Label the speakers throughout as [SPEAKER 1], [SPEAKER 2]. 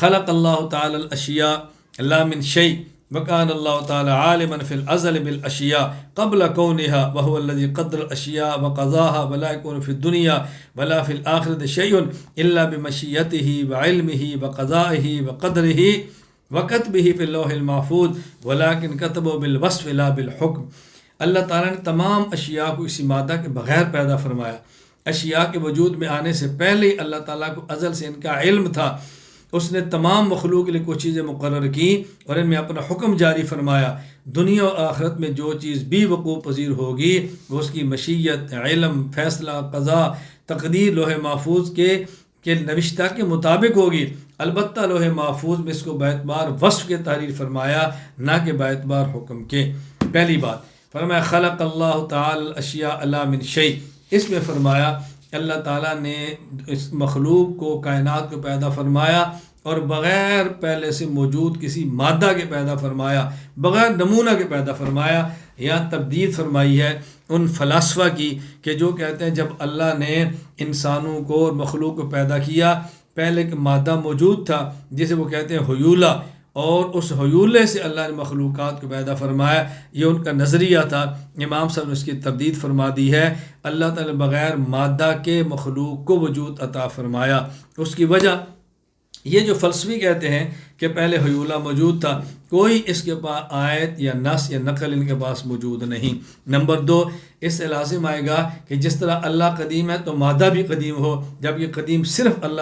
[SPEAKER 1] خلق اللہ تعالی الاشیاء لا من شیء وکان اللہ تعالی عالما فی الازل بالاشیاء قبل کونها وهو الذي قدر الاشیاء وقضاها ولا يكون في الدنيا ولا في الآخرة شيء الا بمشیته وعلمه وقضائه وقدره وكتبه في اللوح المحفوظ ولكن كتبه بالوصف لا بالحکم۔ اللہ تعالیٰ نے تمام اشیاء کو اسی مادہ کے بغیر پیدا فرمایا۔ اشیاء کے وجود میں آنے سے پہلے ہی اللہ تعالیٰ کو ازل سے ان کا علم تھا۔ اس نے تمام مخلوق کے لیے کچھ چیزیں مقرر کی اور ان میں اپنا حکم جاری فرمایا۔ دنیا و آخرت میں جو چیز بھی وقوع پذیر ہوگی وہ اس کی مشیت، علم، فیصلہ، قضاء، تقدیر لوح محفوظ کے نوشتہ کے مطابق ہوگی۔ البتہ لوح محفوظ میں اس کو باعتبار وصف کے تحریر فرمایا، نہ کہ باعتبار حکم کے۔ پہلی بات فرمایا خلق اللہ تعالی الاشیاء لا من شیء، اس میں فرمایا اللہ تعالیٰ نے اس مخلوق کو، کائنات کو پیدا فرمایا اور بغیر پہلے سے موجود کسی مادہ کے پیدا فرمایا، بغیر نمونہ کے پیدا فرمایا۔ یہاں تبدیل فرمائی ہے ان فلاسفہ کی کہ جو کہتے ہیں جب اللہ نے انسانوں کو اور مخلوق کو پیدا کیا، پہلے ایک مادہ موجود تھا جسے وہ کہتے ہیں حیولہ، اور اس حیولے سے اللہ نے مخلوقات کو پیدا فرمایا۔ یہ ان کا نظریہ تھا۔ امام صاحب نے اس کی تردید فرما دی ہے، اللہ تعالی بغیر مادہ کے مخلوق کو وجود عطا فرمایا۔ اس کی وجہ یہ جو فلسفی کہتے ہیں کہ پہلے حیولہ موجود تھا، کوئی اس کے پاس آیت یا نص یا نقل ان کے پاس موجود نہیں۔ نمبر دو، اس سے لازم آئے گا کہ جس طرح اللہ قدیم ہے تو مادہ بھی قدیم ہو، جب یہ قدیم صرف اللہ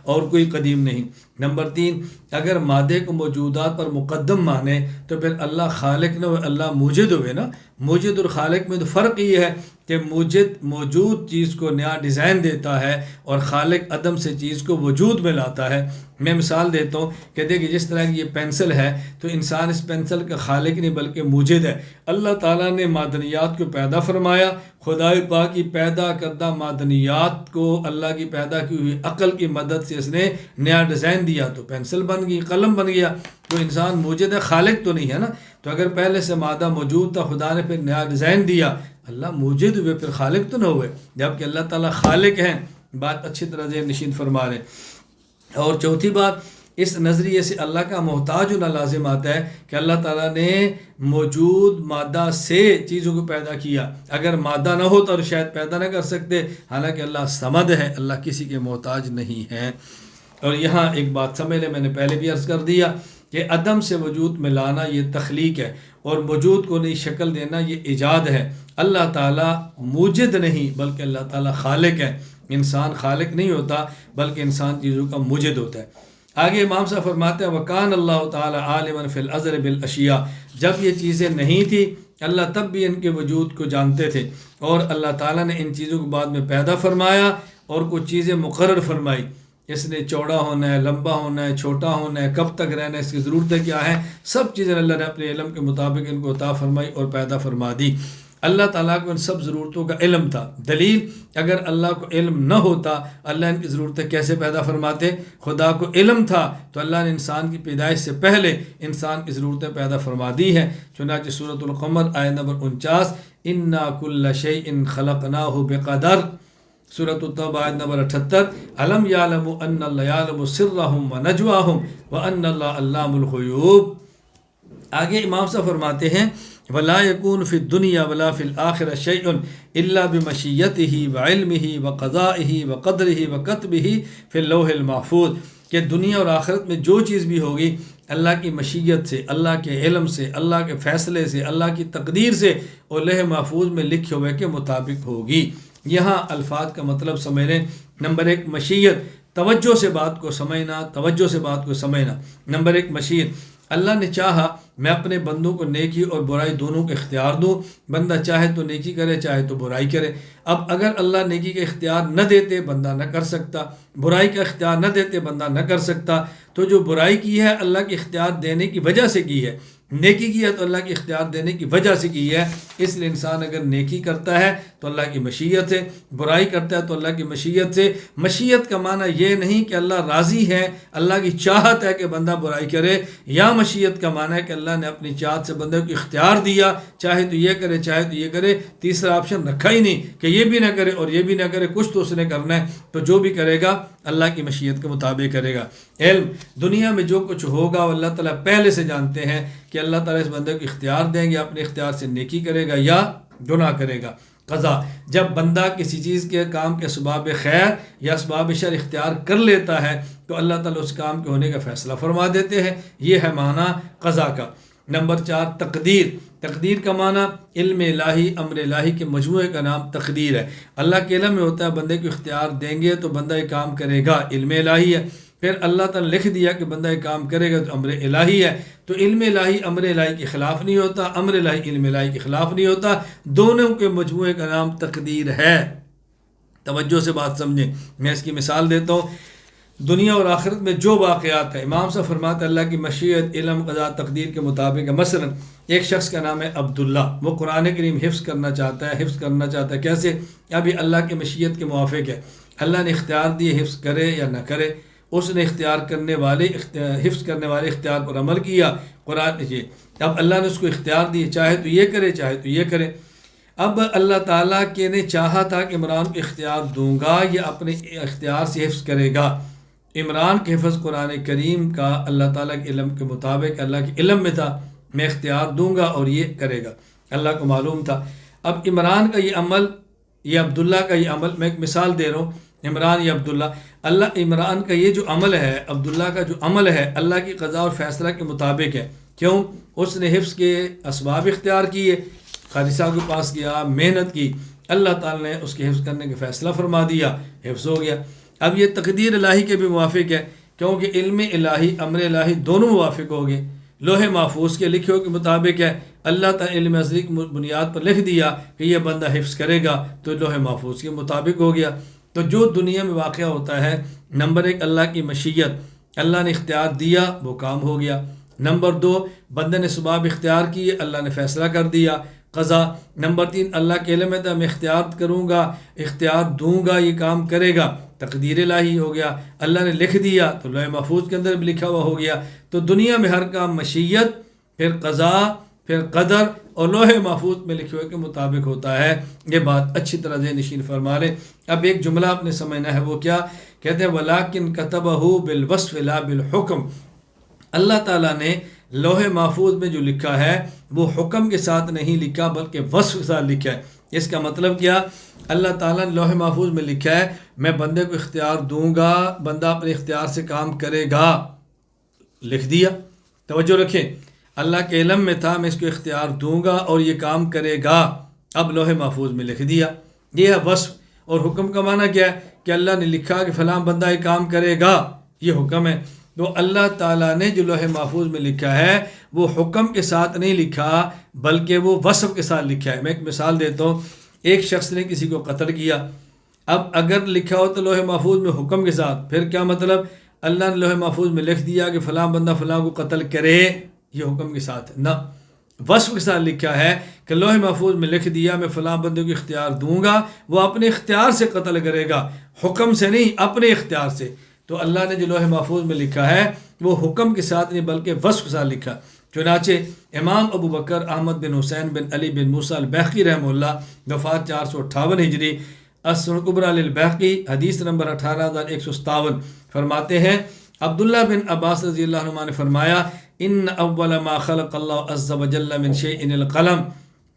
[SPEAKER 1] اور کوئی قدیم نہیں۔ نمبر تین، اگر مادے کو موجودات پر مقدم مانے تو پھر اللہ خالق نہ ہوئے، اللہ موجد ہوئے نا۔ موجد اور خالق میں تو فرق یہ ہے کہ موجد موجود چیز کو نیا ڈیزائن دیتا ہے اور خالق عدم سے چیز کو وجود میں لاتا ہے۔ میں مثال دیتا ہوں کہ دیکھیں جس طرح کی یہ پینسل ہے تو انسان اس پینسل کا خالق نہیں بلکہ موجد ہے۔ اللہ تعالیٰ نے معدنیات کو پیدا فرمایا، خدائے پاک کی پیدا کردہ معدنیات کو اللہ کی پیدا کی ہوئی عقل کی مدد سے اس نے نیا ڈیزائن دیا تو پینسل بن گئی، قلم بن گیا۔ تو انسان موجد ہے، خالق تو نہیں ہے نا۔ تو اگر پہلے سے مادہ موجود تھا، خدا نے پھر نیا ڈیزائن دیا، اللہ موجد ہوئے پھر خالق تو نہ ہوئے، جبکہ اللہ تعالیٰ خالق ہیں۔ بات اچھی طرح ذہن نشین فرما رہے ہیں۔ اور چوتھی بات، اس نظریے سے اللہ کا محتاج ہونا لازم آتا ہے کہ اللہ تعالیٰ نے موجود مادہ سے چیزوں کو پیدا کیا۔ اگر مادہ نہ ہوتا تو شاید پیدا نہ کر سکتے، حالانکہ اللہ صمد ہے، اللہ کسی کے محتاج نہیں ہے۔ اور یہاں ایک بات سمجھ لیں، میں نے پہلے بھی عرض کر دیا کہ عدم سے وجود میں لانا یہ تخلیق ہے، اور وجود کو نئی شکل دینا یہ ایجاد ہے۔ اللہ تعالیٰ موجد نہیں بلکہ اللہ تعالیٰ خالق ہے۔ انسان خالق نہیں ہوتا بلکہ انسان چیزوں کا موجد ہوتا ہے۔ آگے امام صاحب فرماتے ہیں وَكَانَ اللَّهُ تَعَالَى عَالِمًا فِي الْأَزْلِ بِالْأَشْيَاءِ، جب یہ چیزیں نہیں تھی اللہ تب بھی ان کے وجود کو جانتے تھے، اور اللہ تعالیٰ نے ان چیزوں کو بعد میں پیدا فرمایا اور کچھ چیزیں مقرر فرمائی۔ اس نے چوڑا ہونا ہے، لمبا ہونا ہے، چھوٹا ہونا ہے، کب تک رہنا ہے، اس کی ضرورتیں کیا ہیں، سب چیزیں اللہ نے اپنے علم کے مطابق ان کو عطا فرمائی اور پیدا فرما دی۔ اللہ تعالیٰ کو ان سب ضرورتوں کا علم تھا۔ دلیل، اگر اللہ کو علم نہ ہوتا اللہ ان کی ضرورتیں کیسے پیدا فرماتے؟ خدا کو علم تھا تو اللہ نے انسان کی پیدائش سے پہلے انسان کی ضرورتیں پیدا فرما دی ہیں۔ چنانچہ سورۃ القمر آیت نمبر 49، اِنَّا كُلَّ شَيْءٍ خَلَقْنَاهُ بِقَدَرٍ، سورۃ التوبہ آیت نمبر 78، الم یعلم ان اللہ یعلم سرهم ونجواهم وان اللہ علام الغیوب۔ آگے امام صاحب فرماتے ہیں ولا يكون في الدنيا ولا في الآخرة شيء إلا بمشيته وعلمه وقضائه وقدره وكتبه في اللوح المحفوظ، کہ دنیا اور آخرت میں جو چیز بھی ہوگی اللہ کی مشیت سے، اللہ کے علم سے، اللہ کے فیصلے سے، اللہ کی تقدیر سے اور لوح محفوظ میں لکھے ہوئے کے مطابق ہوگی۔ یہاں الفاظ کا مطلب سمجھ لیں۔ نمبر ایک، مشیت، توجہ سے بات کو سمجھنا، توجہ سے بات کو سمجھنا۔ نمبر ایک، مشیت، اللہ نے چاہا میں اپنے بندوں کو نیکی اور برائی دونوں کو اختیار دوں، بندہ چاہے تو نیکی کرے چاہے تو برائی کرے۔ اب اگر اللہ نیکی کا اختیار نہ دیتے بندہ نہ کر سکتا، برائی کا اختیار نہ دیتے بندہ نہ کر سکتا۔ تو جو برائی کی ہے اللہ کے اختیار دینے کی وجہ سے کی ہے، نیکی کی ہے تو اللہ کے اختیار دینے کی وجہ سے کی ہے۔ اس لیے انسان اگر نیکی کرتا ہے تو اللہ کی مشیت سے، برائی کرتا ہے تو اللہ کی مشیت سے۔ مشیت کا معنی یہ نہیں کہ اللہ راضی ہے، اللہ کی چاہت ہے کہ بندہ برائی کرے، یا مشیت کا معنی ہے کہ اللہ نے اپنی چاہت سے بندے کو اختیار دیا، چاہے تو یہ کرے چاہے تو یہ کرے، تیسرا آپشن رکھا ہی نہیں کہ یہ بھی نہ کرے اور یہ بھی نہ کرے، کچھ تو اس نے کرنا ہے۔ تو جو بھی کرے گا اللہ کی مشیت کے مطابق کرے گا۔ علم، دنیا میں جو کچھ ہوگا وہ اللہ تعالیٰ پہلے سے جانتے ہیں کہ اللہ تعالیٰ اس بندے کو اختیار دیں گے، اپنے اختیار سے نیکی کرے گا یا گناہ کرے گا۔ قضا، جب بندہ کسی چیز کے کام کے اسباب خیر یا اسباب شر اختیار کر لیتا ہے تو اللہ تعالیٰ اس کام کے ہونے کا فیصلہ فرما دیتے ہیں، یہ ہے معنی قضا کا۔ نمبر 4 تقدیر۔ تقدیر کا معنی علم الہی، امر الہی کے مجموعے کا نام تقدیر ہے۔ اللہ کے علم میں ہوتا ہے بندے کو اختیار دیں گے تو بندہ یہ کام کرے گا، علم الہی ہے۔ پھر اللہ تعالیٰ لکھ دیا کہ بندہ یہ کام کرے گا تو امر الہی ہے۔ تو علم الہی امر الہی کے خلاف نہیں ہوتا، امر الہی علم الہی کے خلاف نہیں ہوتا، دونوں کے مجموعے کا نام تقدیر ہے۔ توجہ سے بات سمجھیں، میں اس کی مثال دیتا ہوں۔ دنیا اور آخرت میں جو واقعات ہیں، امام صاحب فرماتے ہیں اللہ کی مشیت، علم، قضا، تقدیر کے مطابق ہے۔ مثلا ایک شخص کا نام ہے عبداللہ، وہ قرآن کریم حفظ کرنا چاہتا ہے، کیسے؟ ابھی اللہ کی مشیت کے موافق ہے، اللہ نے اختیار دیے حفظ کرے یا نہ کرے، اس نے حفظ کرنے والے اختیار پر عمل کیا، قرآن یہ اب اللہ نے اس کو اختیار دیے، چاہے تو یہ کرے چاہے تو یہ کرے۔ اب اللہ تعالیٰ کے نے چاہا تھا کہ عمران کو اختیار دوں گا، یہ اپنے اختیار سے حفظ کرے گا۔ عمران کے حفظ قرآن کریم کا اللہ تعالیٰ کے علم کے مطابق اللہ کے علم میں تھا، میں اختیار دوں گا اور یہ کرے گا، اللہ کو معلوم تھا۔ اب عمران کا یہ عمل، یہ عبداللہ کا یہ عمل، میں ایک مثال دے رہا ہوں، عمران یا عبداللہ، عمران کا یہ جو عمل ہے، عبداللہ کا جو عمل ہے اللہ کی قضا اور فیصلہ کے مطابق ہے۔ کیوں؟ اس نے حفظ کے اسباب اختیار کیے، قاری صاحب کے پاس گیا، محنت کی، اللہ تعالیٰ نے اس کے حفظ کرنے کا فیصلہ فرما دیا، حفظ ہو گیا۔ اب یہ تقدیر الہی کے بھی موافق ہے، کیونکہ علم الہی، امر الہی دونوں موافق ہو گئے۔ لوح محفوظ کے لکھے کے مطابق ہے، اللہ تعالیٰ علم ازلی کی بنیاد پر لکھ دیا کہ یہ بندہ حفظ کرے گا تو لوح محفوظ کے مطابق ہو گیا۔ تو جو دنیا میں واقعہ ہوتا ہے، نمبر 1 اللہ کی مشیت، اللہ نے اختیار دیا وہ کام ہو گیا۔ نمبر 2 بندے نے اسباب اختیار کیے، اللہ نے فیصلہ کر دیا، قضا۔ نمبر 3 اللہ کے علم میں تھا میں اختیار کروں گا، اختیار دوں گا، یہ کام کرے گا، تقدیر الہی ہو گیا، اللہ نے لکھ دیا تو لوح محفوظ کے اندر بھی لکھا ہوا ہو گیا۔ تو دنیا میں ہر کام مشیت، پھر قضا، پھر قدر اور لوح محفوظ میں لکھے ہوئے کے مطابق ہوتا ہے۔ یہ بات اچھی طرح ذہن نشین فرما لیں۔ اب ایک جملہ آپ نے سمجھنا ہے، وہ کیا کہتے ہیں؟ وَلَٰكِن كَتَبَهُ بِالْوَصْفِ لَا بِالْحُكْمِ۔ اللہ تعالیٰ نے لوح محفوظ میں جو لکھا ہے وہ حکم کے ساتھ نہیں لکھا بلکہ وصف کے ساتھ لکھا ہے۔ اس کا مطلب کیا؟ اللہ تعالیٰ نے لوح محفوظ میں لکھا ہے میں بندے کو اختیار دوں گا، بندہ اپنے اختیار سے کام کرے گا، لکھ دیا۔ توجہ رکھیں، اللہ کے علم میں تھا میں اس کو اختیار دوں گا اور یہ کام کرے گا، اب لوح محفوظ میں لکھ دیا۔ یہ ہے وصف۔ اور حکم کا معنی کیا ہے؟ کہ اللہ نے لکھا کہ فلاں بندہ یہ کام کرے گا، یہ حکم ہے۔ تو اللہ تعالیٰ نے جو لوح محفوظ میں لکھا ہے وہ حکم کے ساتھ نہیں لکھا بلکہ وہ وصف کے ساتھ لکھا ہے۔ میں ایک مثال دیتا ہوں، ایک شخص نے کسی کو قتل کیا، اب اگر لکھا ہو تو لوح محفوظ میں حکم کے ساتھ، پھر کیا مطلب؟ اللہ نے لوح محفوظ میں لکھ دیا کہ فلاں بندہ فلاں کو قتل کرے، یہ حکم کے ساتھ نہ، وصف کے ساتھ لکھا ہے کہ لوح محفوظ میں لکھ دیا میں فلاں بندے کو اختیار دوں گا، وہ اپنے اختیار سے قتل کرے گا، حکم سے نہیں، اپنے اختیار سے۔ تو اللہ نے جو لوح محفوظ میں لکھا ہے وہ حکم کے ساتھ نہیں بلکہ وصف کے ساتھ لکھا۔ چنانچہ امام ابو بکر احمد بن حسین بن علی بن موسیٰ البیہقی رحمہ اللہ، وفات 458 ہجری، السنن الکبریٰ للبیہقی، حدیث نمبر 18157، فرماتے ہیں عبداللہ بن عباس رضی اللہ عنہ نے فرمایا ان اول ما خلق اللہ عز وجل من شیء القلم،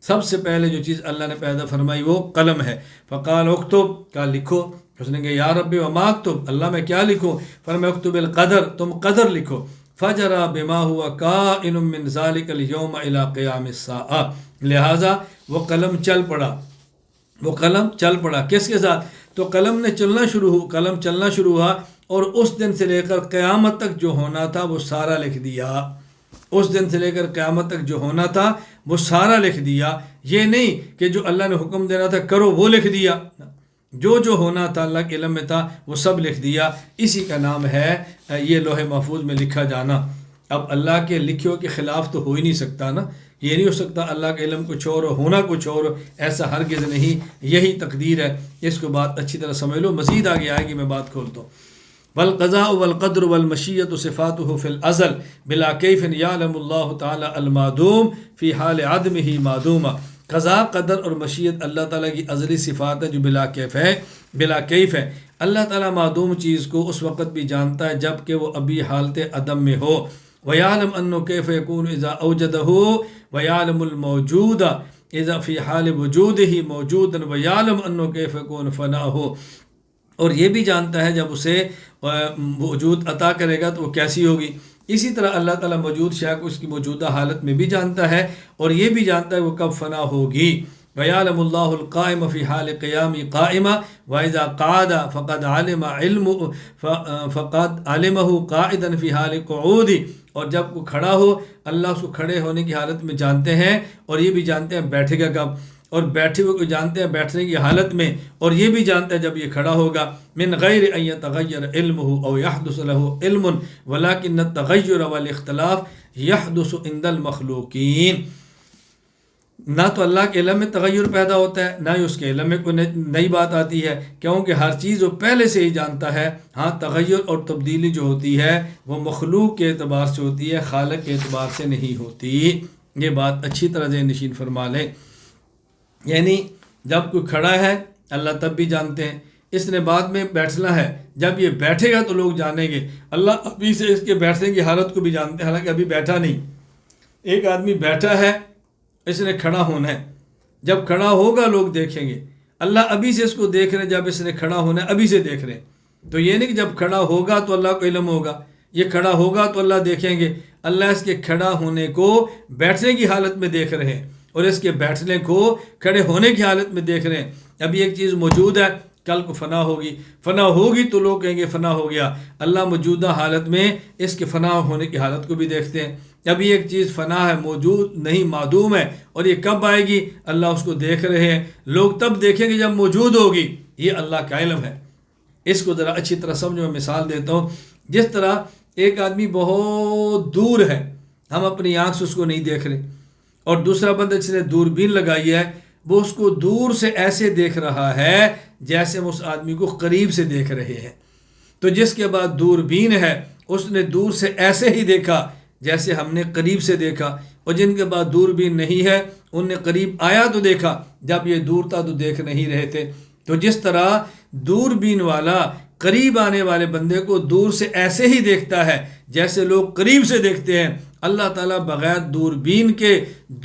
[SPEAKER 1] سب سے پہلے جو چیز اللہ نے پیدا فرمائی وہ قلم ہے۔ فقال اکتب، کہا لکھو۔ اس نے کہا یا ربی وما اکتب، اللہ میں کیا لکھوں؟ فرمایا اکتب القدر، تم قدر لکھو۔ فجرا بما ہوا کائن من ذلک اليوم الى قیام الساعہ، لہٰذا وہ قلم چل پڑا، کس کے ساتھ؟ تو قلم نے چلنا شروع ہوا اور اس دن سے لے کر قیامت تک جو ہونا تھا وہ سارا لکھ دیا۔ اس دن سے لے کر قیامت تک جو ہونا تھا وہ سارا لکھ دیا۔ یہ نہیں کہ جو اللہ نے حکم دینا تھا کرو وہ لکھ دیا، جو ہونا تھا اللہ کے علم میں تھا وہ سب لکھ دیا۔ اسی کا نام ہے یہ لوح محفوظ میں لکھا جانا۔ اب اللہ کے لکھے کے خلاف تو ہو ہی نہیں سکتا نا، یہ نہیں ہو سکتا اللہ کے علم کچھ اور ہونا کچھ اور، ایسا ہرگز نہیں، یہی تقدیر ہے۔ اس کو بات اچھی طرح سمجھ لو، مزید آگے آئے گی، میں بات کھولتا ہوں۔ والقضاء والقدر والمشیۃ صفاته فی الازل بلا کیف یعلم اللہ تعالی المعدوم فی حال عدمہ معدوما۔ قضاء، قدر اور مشیت اللہ تعالیٰ کی ازلی صفات ہے جو بلا کیف ہے، اللہ تعالیٰ معدوم چیز کو اس وقت بھی جانتا ہے جب کہ وہ ابھی حالت عدم میں ہو. وَيَعْلَمْ أَنَّهُ كَيْفَ يَكُونُ إِذَا أَوْجَدَهُ وَيَعْلَمُ الْمَوْجُودَ إِذَا فِي حَالِ وُجُودِهِ مَوْجُودًا وَيَعْلَمْ أَنَّهُ كَيْفَ يَكُونُ فَنَاؤُهُ، اور یہ بھی جانتا ہے جب اسے وجود عطا کرے گا تو وہ کیسی ہوگی. اسی طرح اللہ تعالیٰ موجود شے کو اس کی موجودہ حالت میں بھی جانتا ہے اور یہ بھی جانتا ہے وہ کب فنا ہوگی. وَيَعْلَمُ اللَّهُ الْقَائِمَ فِي حَالِ قِيَامِ قَائِمًا وَإِذَا قَعَدَ فَقَدْ عَلِمَهُ قَاعِدًا فِي حَالِ قُعُودِ، اور جب وہ کھڑا ہو اللہ اس کو کھڑے ہونے کی حالت میں جانتے ہیں اور یہ بھی جانتے ہیں بیٹھے گا کب، اور بیٹھے ہوئے کو جانتے ہیں بیٹھنے کی حالت میں اور یہ بھی جانتے ہیں جب یہ کھڑا ہوگا. من غیر ان يتغیر علمه او يحدث له علم ولكن التغیر والاختلاف يحدث عند المخلوقین. نہ تو اللہ کے علم میں تغیر پیدا ہوتا ہے نہ ہی اس کے علم میں کوئی نئی بات آتی ہے، کیونکہ ہر چیز وہ پہلے سے ہی جانتا ہے. ہاں تغیر اور تبدیلی جو ہوتی ہے وہ مخلوق کے اعتبار سے ہوتی ہے، خالق کے اعتبار سے نہیں ہوتی. یہ بات اچھی طرح ذہن نشین فرما لیں. یعنی جب کوئی کھڑا ہے اللہ تب بھی جانتے ہیں، اس نے بعد میں بیٹھنا ہے، جب یہ بیٹھے گا تو لوگ جانیں گے. اللہ ابھی سے اس کے بیٹھنے کی حالت کو بھی جانتے ہیں، حالانکہ ابھی بیٹھا نہیں. ایک آدمی بیٹھا ہے، اس نے کھڑا ہونا ہے، جب کھڑا ہوگا لوگ دیکھیں گے. اللہ ابھی سے اس کو دیکھ رہے ہیں، جب اس نے کھڑا ہونا ہے ابھی سے دیکھ رہے ہیں. تو یہ نہیں کہ جب کھڑا ہوگا تو اللہ کو علم ہوگا، یہ کھڑا ہوگا تو اللہ دیکھیں گے. اللہ اس کے کھڑا ہونے کو بیٹھنے کی حالت میں دیکھ رہے ہیں اور اس کے بیٹھنے کو کھڑے ہونے کی حالت میں دیکھ رہے ہیں. ابھی ایک چیز موجود ہے، کل کو فنا ہوگی، فنا ہوگی تو لوگ کہیں گے فنا ہو گیا. اللہ موجودہ حالت میں اس کے فنا ہونے کی حالت کو بھی دیکھتے ہیں. ابھی ایک چیز فنا ہے، موجود نہیں، معدوم ہے، اور یہ کب آئے گی اللہ اس کو دیکھ رہے ہیں. لوگ تب دیکھیں گے جب موجود ہوگی. یہ اللہ کا علم ہے. اس کو ذرا اچھی طرح سمجھو. میں مثال دیتا ہوں. جس طرح ایک آدمی بہت دور ہے، ہم اپنی آنکھ سے اس کو نہیں دیکھ رہے، اور دوسرا بندہ جس نے دوربین لگائی ہے وہ اس کو دور سے ایسے دیکھ رہا ہے جیسے ہم اس آدمی کو قریب سے دیکھ رہے ہیں. تو جس کے بعد دوربین ہے اس نے دور سے ایسے ہی دیکھا جیسے ہم نے قریب سے دیکھا، اور جن کے بعد دوربین نہیں ہے ان نے قریب آیا تو دیکھا، جب یہ دور تھا تو دیکھ نہیں رہے تھے. تو جس طرح دوربین والا قریب آنے والے بندے کو دور سے ایسے ہی دیکھتا ہے جیسے لوگ قریب سے دیکھتے ہیں، اللہ تعالیٰ بغیر دوربین کے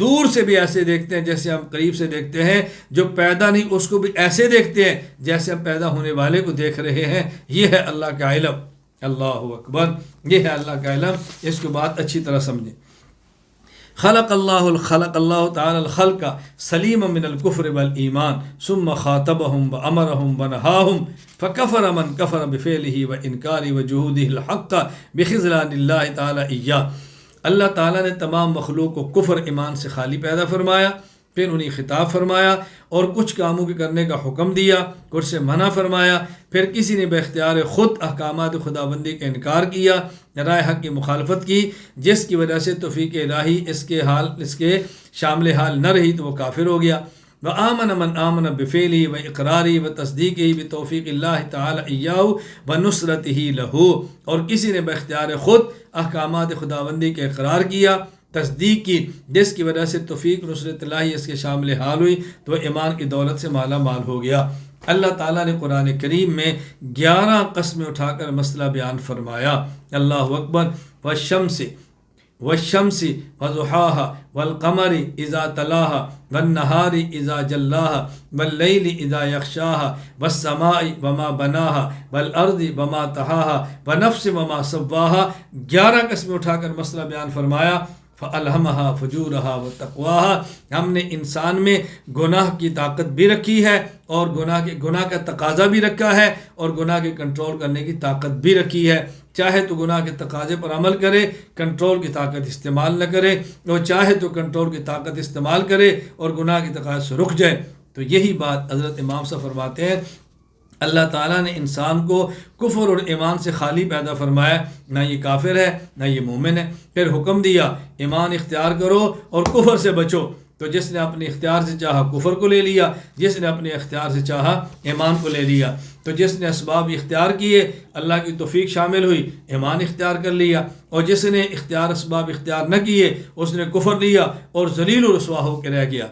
[SPEAKER 1] دور سے بھی ایسے دیکھتے ہیں جیسے ہم قریب سے دیکھتے ہیں. جو پیدا نہیں اس کو بھی ایسے دیکھتے ہیں جیسے ہم پیدا ہونے والے کو دیکھ رہے ہیں. یہ ہے اللہ کا علم. اللہ اکبر. یہ ہے اللہ کا علم. اس کو بات اچھی طرح سمجھیں. خلق اللہ تعالی الخلق سلیم من الکفر والایمان ثم خاطبهم وامرهم ونهاهم فكفر من كفر بفعله وانکار وجحوده الحق بخذلان اللہ تعالی ایاه. اللہ تعالیٰ نے تمام مخلوق کو کفر ایمان سے خالی پیدا فرمایا، پھر انہیں خطاب فرمایا اور کچھ کاموں کے کرنے کا حکم دیا، کچھ سے منع فرمایا. پھر کسی نے باختیار خود احکامات خداوندی کا انکار کیا، رائے حق کی مخالفت کی، جس کی وجہ سے توفیق الہی اس کے شامل حال نہ رہی تو وہ کافر ہو گیا. وآمن من آمن بفعلی و اقراری و تصدیقی بتوفیق اللہ تعالی ایاہ و نصرتہ لہو. اور کسی نے باختیار خود احکامات خداوندی کا اقرار کیا، تصدیق کی، جس کی وجہ سے توفیق نصرت اللہ اس کے شامل حال ہوئی تو وہ ایمان کی دولت سے مالا مال ہو گیا. اللہ تعالیٰ نے قرآن کریم میں 11 قسمیں اٹھا کر مسئلہ بیان فرمایا. اللہ اکبر. والشمس وضحاها والقمر اذا تلاها والنهار اذا جلاها والليل اذا يغشاها والسماء وما بناها والارض وما طحاها ونفس وما سواها. 11 قسمیں اٹھا کر مسئلہ بیان فرمایا. فَأَلْهَمَهَا فُجُورَهَا وَتَقْوَاهَا. ہم نے انسان میں گناہ کی طاقت بھی رکھی ہے اور گناہ کا تقاضا بھی رکھا ہے اور گناہ کے کنٹرول کرنے کی طاقت بھی رکھی ہے. چاہے تو گناہ کے تقاضے پر عمل کرے، کنٹرول کی طاقت استعمال نہ کرے، اور چاہے تو کنٹرول کی طاقت استعمال کرے اور گناہ کی طاقت سے رک جائے. تو یہی بات حضرت امام صاحب فرماتے ہیں اللہ تعالیٰ نے انسان کو کفر اور ایمان سے خالی پیدا فرمایا، نہ یہ کافر ہے نہ یہ مومن ہے. پھر حکم دیا ایمان اختیار کرو اور کفر سے بچو. تو جس نے اپنے اختیار سے چاہا کفر کو لے لیا، جس نے اپنے اختیار سے چاہا ایمان کو لے لیا. تو جس نے اسباب اختیار کیے اللہ کی توفیق شامل ہوئی، ایمان اختیار کر لیا، اور جس نے اسباب اختیار نہ کیے اس نے کفر لیا اور ذلیل و رسوا ہو کے رہ گیا.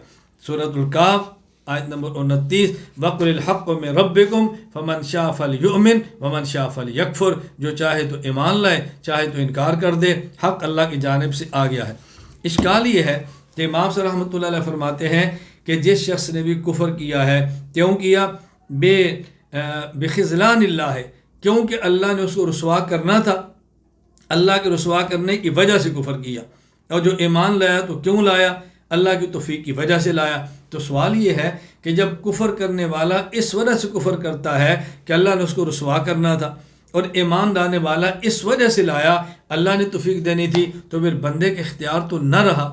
[SPEAKER 1] سورۃ الکاف آیت نمبر 29، وَقُلِ الْحَقُّ مِن رَبِّكُمْ فَمَنْ شَاءَ فَلْيُؤْمِنْ وَمَنْ شَاءَ فَلْيَكْفُرْ، جو چاہے تو ایمان لائے، چاہے تو انکار کر دے، حق اللہ کی جانب سے آ گیا ہے۔ اشکال یہ ہے کہ امام صاحب رحمۃ اللہ علیہ فرماتے ہیں کہ جس شخص نے بھی کفر کیا ہے، کیوں کیا؟ بخذلان اللہ ہے، کیونکہ اللہ نے اس کو رسوا کرنا تھا، اللہ کے رسوا کرنے کی وجہ سے کفر کیا، اور جو ایمان لایا تو کیوں لایا؟ اللہ کی توفیق کی وجہ سے لایا۔ تو سوال یہ ہے کہ جب کفر کرنے والا اس وجہ سے کفر کرتا ہے کہ اللہ نے اس کو رسوا کرنا تھا، اور ایمان لانے والا اس وجہ سے لایا اللہ نے توفیق دینی تھی، تو پھر بندے کا اختیار تو نہ رہا،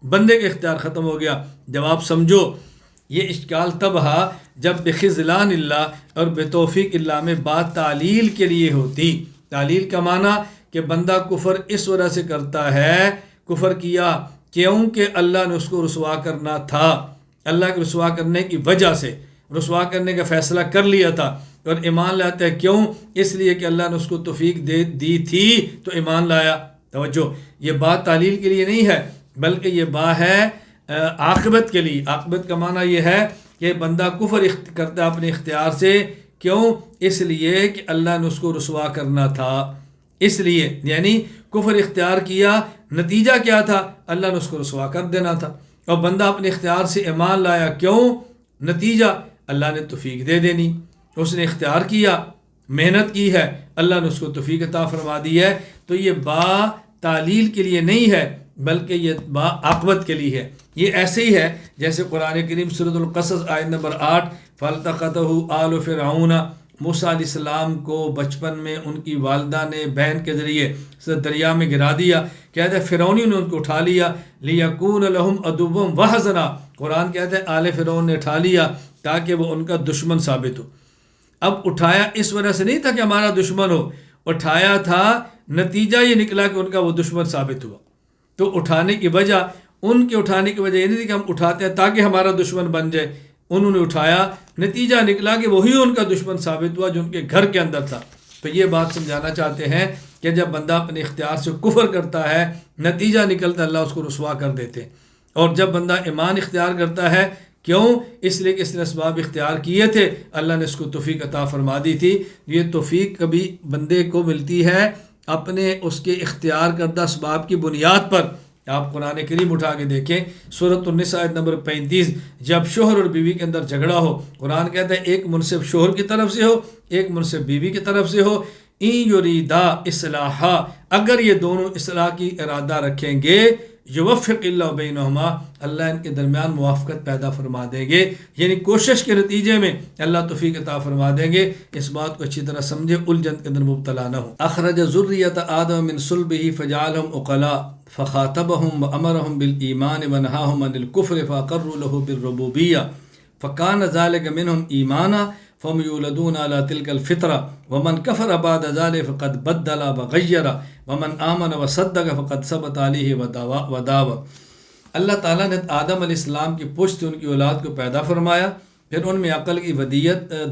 [SPEAKER 1] بندے کا اختیار ختم ہو گیا۔ جواب سمجھو، یہ اشکال تب ہے جب بخذلان اللہ اور بتوفیق اللہ میں بات تعلیل کے لیے ہوتی۔ تعلیل کا معنی کہ بندہ کفر اس وجہ سے کرتا ہے، کفر کیا کیونکہ اللہ نے اس کو رسوا کرنا تھا، اللہ کے رسوا کرنے کی وجہ سے رسوا کرنے کا فیصلہ کر لیا تھا، اور ایمان لاتا ہے کیوں؟ اس لیے کہ اللہ نے اس کو توفیق دی تھی تو ایمان لایا۔ توجہ، یہ بات تعلیل کے لیے نہیں ہے، بلکہ یہ بات ہے عاقبت کے لیے۔ عاقبت کا معنی یہ ہے کہ بندہ کفر کرتا ہے اپنے اختیار سے، کیوں؟ اس لیے کہ اللہ نے اس کو رسوا کرنا تھا، اس لیے یعنی کفر اختیار کیا، نتیجہ کیا تھا؟ اللہ نے اس کو رسوا کر دینا تھا۔ اور بندہ اپنے اختیار سے ایمان لایا، کیوں؟ نتیجہ اللہ نے توفیق دے دینی، اس نے اختیار کیا، محنت کی ہے، اللہ نے اس کو توفیق عطا فرما دی ہے۔ تو یہ با تعلیل کے لیے نہیں ہے، بلکہ یہ با عاقبت کے لیے ہے۔ یہ ایسے ہی ہے جیسے قرآن کریم سورۃ القصص آیت نمبر 8، فَالْتَقَطَهُ آلُ فِرْعَوْنَ، موسیٰ علیہ السلام کو بچپن میں ان کی والدہ نے بہن کے ذریعے دریا میں گرا دیا، کہتے ہیں فرعونی نے ان کو اٹھا لیا، لِيَكُونَ لَهُمْ عَدُوًّا وَحَزَنًا، قرآن کہتے ہیں آل فرعون نے اٹھا لیا تاکہ وہ ان کا دشمن ثابت ہو۔ اب اٹھایا اس وجہ سے نہیں تھا کہ ہمارا دشمن ہو، اٹھایا تھا، نتیجہ یہ نکلا کہ ان کا وہ دشمن ثابت ہوا۔ تو اٹھانے کی وجہ، ان کے اٹھانے کی وجہ یہ نہیں تھی کہ ہم اٹھاتے ہیں تاکہ ہمارا دشمن بن جائے، انہوں نے اٹھایا، نتیجہ نکلا کہ وہی ان کا دشمن ثابت ہوا جو ان کے گھر کے اندر تھا۔ تو یہ بات سمجھانا چاہتے ہیں کہ جب بندہ اپنے اختیار سے کفر کرتا ہے، نتیجہ نکلتا ہے اللہ اس کو رسوا کر دیتے ہیں۔ اور جب بندہ ایمان اختیار کرتا ہے، کیوں؟ اس لیے کہ اس نے اسباب اختیار کیے تھے، اللہ نے اس کو توفیق عطا فرما دی تھی۔ یہ توفیق کبھی بندے کو ملتی ہے اپنے اس کے اختیار کردہ اسباب کی بنیاد پر۔ آپ قرآن کریم اٹھا کے دیکھیں، سورۃ النساء آیت نمبر 35، جب شوہر اور بیوی کے اندر جھگڑا ہو، قرآن کہتا ہے ایک منصف شوہر کی طرف سے ہو، ایک منصف بیوی کی طرف سے ہو، ان یریدا اصلاحا، اگر یہ دونوں اصلاح کی ارادہ رکھیں گے، یوفق اللہ بینہما، اللہ ان کے درمیان موافقت پیدا فرما دیں گے، یعنی کوشش کے نتیجے میں اللہ توفیق عطا فرما دیں گے۔ اس بات کو اچھی طرح سمجھے، الجھن کے اندر مبتلا نہ ہو۔ اخرج ذریۃ آدم من صلبہ فجعلهم عقلاء فخاطبهم وامرهم بالایمان ونهاهم عن الكفر فاقروا له بالربوبیہ فكان ذلك منهم ایمانا فهم یولدون على تلك الفطرة ومن كفر بعد ذلك فقد بدل وغیر ومن آمن وصدق فقد ثبت علیہ وداوى۔ اللہ تعالیٰ نے آدم علیہ السلام کی پشت سے ان کی اولاد کو پیدا فرمایا، پھر ان میں عقل کی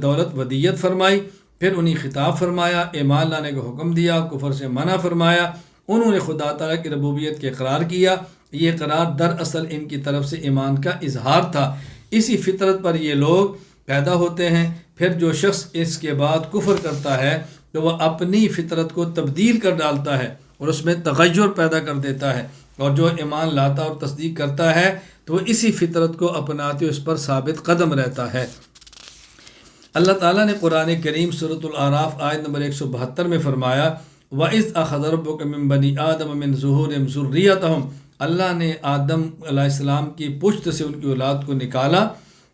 [SPEAKER 1] دولت ودیت فرمائی، پھر انہیں خطاب فرمایا، ایمان لانے کا حکم دیا، کفر سے منع فرمایا، انہوں نے خدا تعالیٰ کی ربوبیت کے اقرار کیا۔ یہ اقرار دراصل ان کی طرف سے ایمان کا اظہار تھا۔ اسی فطرت پر یہ لوگ پیدا ہوتے ہیں۔ پھر جو شخص اس کے بعد کفر کرتا ہے تو وہ اپنی فطرت کو تبدیل کر ڈالتا ہے اور اس میں تغیر پیدا کر دیتا ہے، اور جو ایمان لاتا اور تصدیق کرتا ہے تو وہ اسی فطرت کو اپناتے اس پر ثابت قدم رہتا ہے۔ اللہ تعالیٰ نے قرآن کریم سورۃ الاعراف آیت نمبر 172 میں فرمایا، وَإِذْ أَخَذَ رَبُّكَ مِن بَنِي آدَمَ مِن ظُهُورِهِمْ ذُرِّيَّتَهُمْ، اللہ نے آدم علیہ السلام کی پشت سے ان کی اولاد کو نکالا،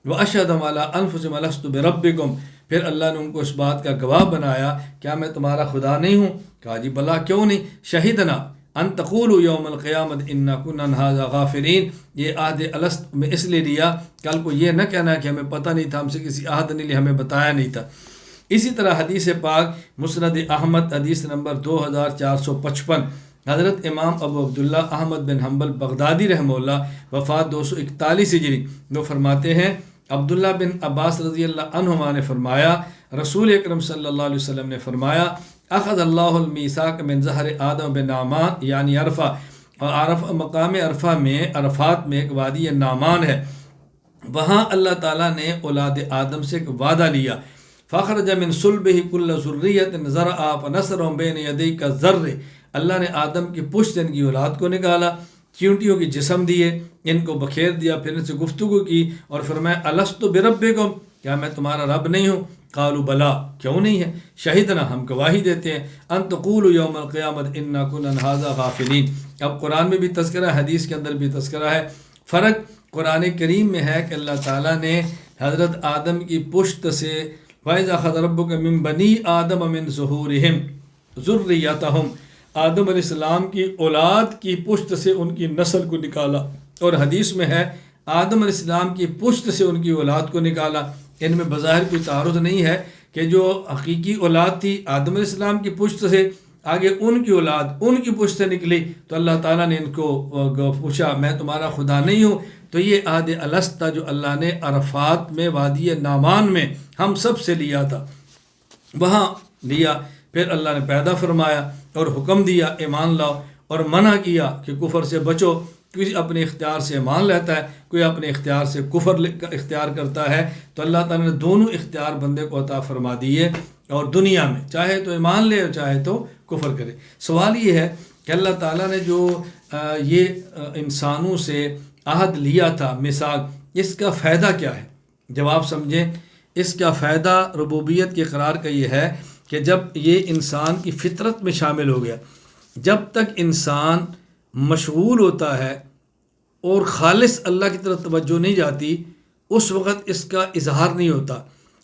[SPEAKER 1] وَأَشْهَدَهُمْ عَلَىٰ أَنفُسِهِمْ أَلَسْتُ بِرَبِّكُمْ، پھر اللہ نے ان کو اس بات کا گواہ بنایا، کیا میں تمہارا خدا نہیں ہوں؟ کہا جی بلا، کیوں نہیں؟ شہدنا ان تقولوا یوم القیامت انا کنا عن ھذا غافلین، یہ عہد الست میں اس لیے لیا کل کو یہ نہ کہنا کہ ہمیں پتہ نہیں تھا، ہم سے کسی عہد نے ہمیں بتایا نہیں تھا۔ اسی طرح حدیث پاک مسند احمد حدیث نمبر 2455، حضرت امام ابو عبداللہ احمد بن حنبل بغدادی رحمہ اللہ وفات 241 ہجری، وہ فرماتے ہیں عبداللہ بن عباس رضی اللہ عنہما نے فرمایا، رسول اکرم صلی اللہ علیہ وسلم نے فرمایا، اخذ اللہ المیثاق من ظہر آدم بن نعمان، یعنی عرفہ، اور عرفہ مقام عرفہ میں، عرفات میں ایک وادی نعمان ہے، وہاں اللہ تعالیٰ نے اولاد آدم سے ایک وعدہ لیا، فخرج من صلبہ کل ذریۃ زرعا فنثر بین یدیہ کالذر، اللہ نے آدم کی پشت سے ان کی اولاد کو نکالا، چیونٹیوں کے جسم دیے، ان کو بکھیر دیا، پھر ان سے گفتگو کی اور فرمایا الست بربکم، کیا میں تمہارا رب نہیں ہوں؟ قالوا بلا، کیوں نہیں ہے؟ شہدنا، ہم گواہی دیتے ہیں، ان تقولوا یوم القیامت انا کنا عن ھذا غافلین۔ اب قرآن میں بھی تذکرہ ہے، حدیث کے اندر بھی تذکرہ ہے۔ فرق قرآن کریم میں ہے کہ اللہ تعالیٰ نے حضرت آدم کی پشت سے وَإِذَا أَخَذَ رَبُّكَ مِن بَنِي آدَمَ مِن ظُهُورِهِمْ ذُرِّيَّتَهُمْ، آدم علیہ السلام کی اولاد کی پشت سے ان کی نسل کو نکالا، اور حدیث میں ہے آدم علیہ السلام کی پشت سے ان کی اولاد کو نکالا۔ ان میں بظاہر کوئی تعارض نہیں ہے کہ جو حقیقی اولاد تھی آدم علیہ السلام کی پشت سے، آگے ان کی اولاد ان کی پشت سے نکلی، تو اللہ تعالیٰ نے ان کو پوچھا میں تمہارا خدا نہیں ہوں؟ تو یہ عہد الست تھا جو اللہ نے عرفات میں وادی نعمان میں ہم سب سے لیا تھا، وہاں لیا، پھر اللہ نے پیدا فرمایا اور حکم دیا ایمان لاؤ، اور منع کیا کہ کفر سے بچو۔ کوئی اپنے اختیار سے ایمان لیتا ہے، کوئی اپنے اختیار سے کفر اختیار کرتا ہے، تو اللہ تعالیٰ نے دونوں اختیار بندے کو عطا فرما دیے، اور دنیا میں چاہے تو ایمان لے اور چاہے تو کفر کرے۔ سوال یہ ہے کہ اللہ تعالیٰ نے جو یہ انسانوں سے عہد لیا تھا، میثاق، اس کا فائدہ کیا ہے؟ جواب سمجھیں، اس کا فائدہ ربوبیت کے اقرار کا یہ ہے کہ جب یہ انسان کی فطرت میں شامل ہو گیا، جب تک انسان مشغول ہوتا ہے اور خالص اللہ کی طرف توجہ نہیں جاتی، اس وقت اس کا اظہار نہیں ہوتا،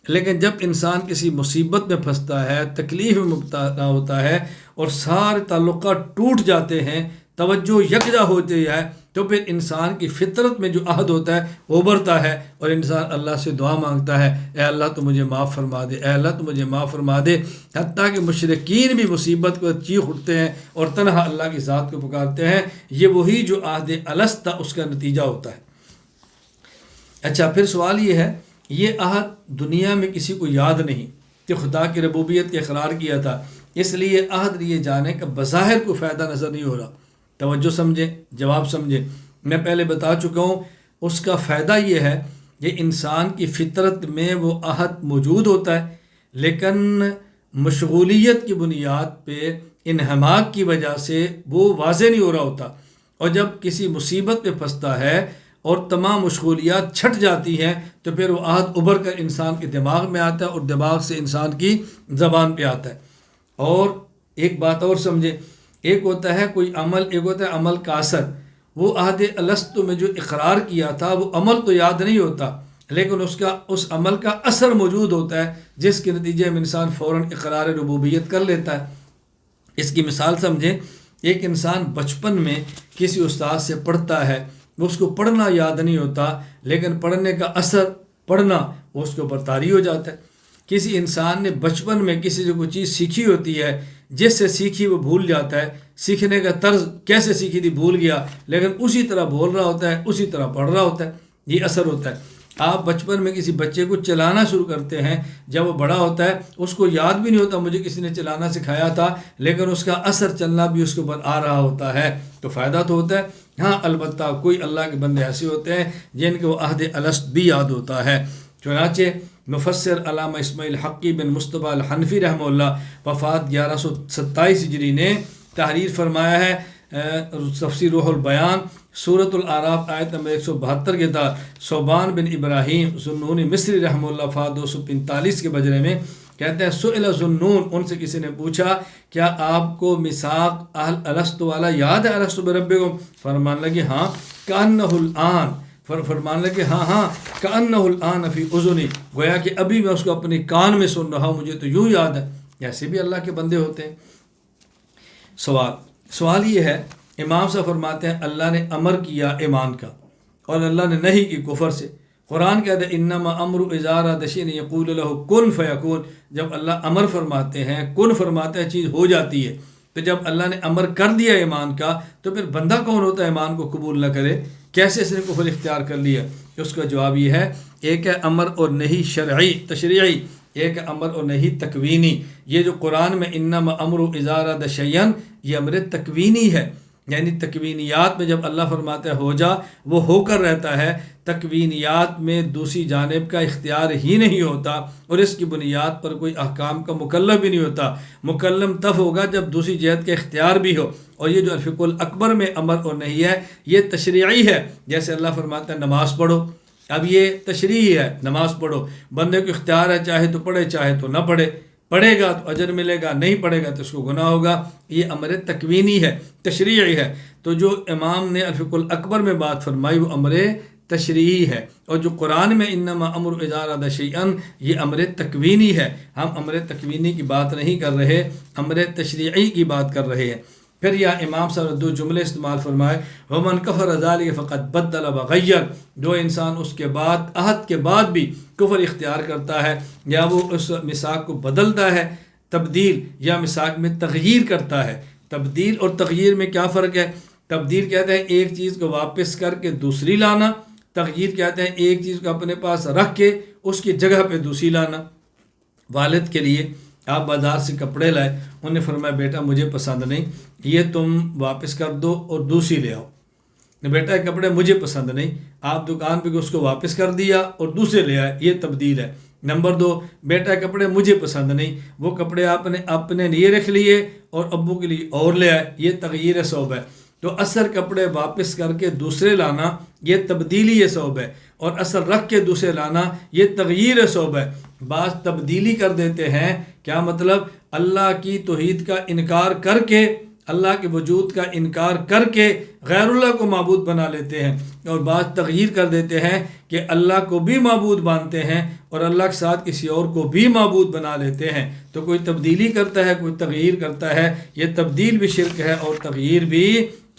[SPEAKER 1] لیکن جب انسان کسی مصیبت میں پھنستا ہے، تکلیف میں مبتلا ہوتا ہے اور سارے تعلقات ٹوٹ جاتے ہیں، توجہ یکجا ہوتی ہے، تو پھر انسان کی فطرت میں جو عہد ہوتا ہے وہ ابھرتا ہے، اور انسان اللہ سے دعا مانگتا ہے، اے اللہ تو مجھے معاف فرما دے، اے اللہ تو مجھے معاف فرما دے۔ حتیٰ کہ مشرکین بھی مصیبت کو چیخ اٹھتے ہیں اور تنہا اللہ کی ذات کو پکارتے ہیں، یہ وہی جو عہد الست تھا اس کا نتیجہ ہوتا ہے۔ اچھا، پھر سوال یہ ہے، یہ عہد دنیا میں کسی کو یاد نہیں کہ خدا کی ربوبیت کا اقرار کیا تھا، اس لیے عہد لیے جانے کا بظاہر کوئی فائدہ نظر نہیں ہو رہا۔ توجہ سمجھیں، جواب سمجھیں، میں پہلے بتا چکا ہوں اس کا فائدہ یہ ہے کہ انسان کی فطرت میں وہ عہد موجود ہوتا ہے، لیکن مشغولیت کی بنیاد پہ انہماک کی وجہ سے وہ واضح نہیں ہو رہا ہوتا، اور جب کسی مصیبت پہ پھنستا ہے اور تمام مشغولیات چھٹ جاتی ہیں تو پھر وہ عہد ابھر کر انسان کے دماغ میں آتا ہے اور دماغ سے انسان کی زبان پہ آتا ہے۔ اور ایک بات اور سمجھیں، ایک ہوتا ہے کوئی عمل، ایک ہوتا ہے عمل کا اثر۔ وہ عہد الست میں جو اقرار کیا تھا وہ عمل تو یاد نہیں ہوتا، لیکن اس عمل کا اثر موجود ہوتا ہے، جس کے نتیجے میں انسان فوراً اقرار ربوبیت کر لیتا ہے۔ اس کی مثال سمجھیں، ایک انسان بچپن میں کسی استاد سے پڑھتا ہے، وہ اس کو پڑھنا یاد نہیں ہوتا، لیکن پڑھنے کا اثر، پڑھنا، وہ اس کے اوپر طاری ہو جاتا ہے۔ کسی انسان نے بچپن میں کسی سے کوئی چیز سیکھی ہوتی ہے، جس سے سیکھی وہ بھول جاتا ہے، سیکھنے کا طرز کیسے سیکھی تھی بھول گیا، لیکن اسی طرح بول رہا ہوتا ہے، اسی طرح پڑھ رہا ہوتا ہے، یہ اثر ہوتا ہے۔ آپ بچپن میں کسی بچے کو چلانا شروع کرتے ہیں، جب وہ بڑا ہوتا ہے اس کو یاد بھی نہیں ہوتا مجھے کسی نے چلانا سکھایا تھا، لیکن اس کا اثر چلنا بھی اس کے اوپر آ رہا ہوتا ہے، تو فائدہ تو ہوتا ہے۔ ہاں البتہ کوئی اللہ کے بندے ایسے ہوتے ہیں جن کے وہ عہد الست بھی یاد ہوتا ہے۔ چنانچہ مفسر علامہ اسماعیل حقی بن مصطفیٰ الحنفی رحمہ اللہ وفات 1127 ہجری نے تحریر فرمایا ہے تفسیر روح البیان، سورۃ الاعراف آیت نمبر 172 کے تحت صوبان بن ابراہیم ذنون مصری رحمہ اللہ وفات 245 کے بجرے میں کہتے ہیں، سئل ذنون، ان سے کسی نے پوچھا کیا آپ کو میثاق الست والا یاد ہے، الست بربکم؟ فرمانے لگے ہاں، کأنہ الآن، فرمانے لگے ہاں کأنہ الآن فی اذنی، گویا کہ ابھی میں اس کو اپنے کان میں سن رہا ہوں، مجھے تو یوں یاد ہے۔ ایسے بھی اللہ کے بندے ہوتے ہیں۔ سوال یہ ہے، امام صاحب فرماتے ہیں اللہ نے امر کیا ایمان کا اور اللہ نے نہیں کی کفر سے۔ قرآن کہتا ہے انما امر اذا اراد شیئا یقول له کن فیکون، جب اللہ امر فرماتے ہیں، کن فرماتے ہیں، چیز ہو جاتی ہے۔ تو جب اللہ نے امر کر دیا ایمان کا تو پھر بندہ کون ہوتا ہے ایمان کو قبول نہ کرے؟ کیسے اس نے کفر اختیار کر لیا؟ اس کا جواب یہ ہے، ایک ہے امر اور نہیں شرعی تشریعی، ایک ہے امر اور نہیں تکوینی۔ یہ جو قرآن میں انما امر اذا اراد شیئا، یہ امر تکوینی ہے، یعنی تکوینیات میں جب اللہ فرماتا ہے ہو جا، وہ ہو کر رہتا ہے، تکوینیات میں دوسری جانب کا اختیار ہی نہیں ہوتا، اور اس کی بنیاد پر کوئی احکام کا مکلف بھی نہیں ہوتا۔ مکلم تب ہوگا جب دوسری جہت کا اختیار بھی ہو۔ اور یہ جو الفقہ الاکبر میں امر اور نہیں ہے، یہ تشریعی ہے۔ جیسے اللہ فرماتا ہے نماز پڑھو، اب یہ تشریعی ہے، نماز پڑھو، بندے کو اختیار ہے، چاہے تو پڑھے چاہے تو نہ پڑھے، پڑھے گا تو اجر ملے گا، نہیں پڑھے گا تو اس کو گناہ ہوگا۔ یہ امر تکوینی ہے، تشریعی ہے۔ تو جو امام نے الفقہ الاکبر میں بات فرمائی وہ امر تشریعی ہے، اور جو قرآن میں انما امر اذا اراد شیئا، یہ امر تکوینی ہے۔ ہم امر تکوینی کی بات نہیں کر رہے، امر تشریعی کی بات کر رہے ہیں۔ پھر یہ امام صاحب نے 2 جملے استعمال فرمائے، ومن کفر ذلک فقد بدل وغیر، جو انسان اس کے بعد عہد کے بعد بھی کفر اختیار کرتا ہے، یا وہ اس میثاق کو بدلتا ہے، تبدیل یا میثاق میں تغییر کرتا ہے۔ تبدیل اور تغییر میں کیا فرق ہے؟ تبدیل کہتے ہیں ایک چیز کو واپس کر کے دوسری لانا، تغییر کہتے ہیں ایک چیز کو اپنے پاس رکھ کے اس کی جگہ پہ دوسری لانا۔ والد کے لیے آپ بازار سے کپڑے لائے، انہوں نے فرمایا بیٹا مجھے پسند نہیں، یہ تم واپس کر دو اور دوسری لے آؤ۔ بیٹا کپڑے مجھے پسند نہیں، آپ دکان پہ اس کو واپس کر دیا اور دوسرے لے آئے، یہ تبدیل ہے۔ نمبر 2، بیٹا کپڑے مجھے پسند نہیں، وہ کپڑے آپ نے اپنے لیے رکھ لیے اور ابو کے لیے اور لے آئے، یہ تغییر صوب ہے۔ تو اثر کپڑے واپس کر کے دوسرے لانا یہ تبدیلی صوب ہے، اور اثر رکھ کے دوسرے لانا یہ تغییر صوب ہے۔ بعض تبدیلی کر دیتے ہیں، کیا مطلب؟ اللہ کی توحید کا انکار کر کے، اللہ کے وجود کا انکار کر کے غیر اللہ کو معبود بنا لیتے ہیں، اور بعض تغییر کر دیتے ہیں کہ اللہ کو بھی معبود مانتے ہیں اور اللہ کے ساتھ کسی اور کو بھی معبود بنا لیتے ہیں۔ تو کوئی تبدیلی کرتا ہے، کوئی تغییر کرتا ہے، یہ تبدیل بھی شرک ہے اور تغییر بھی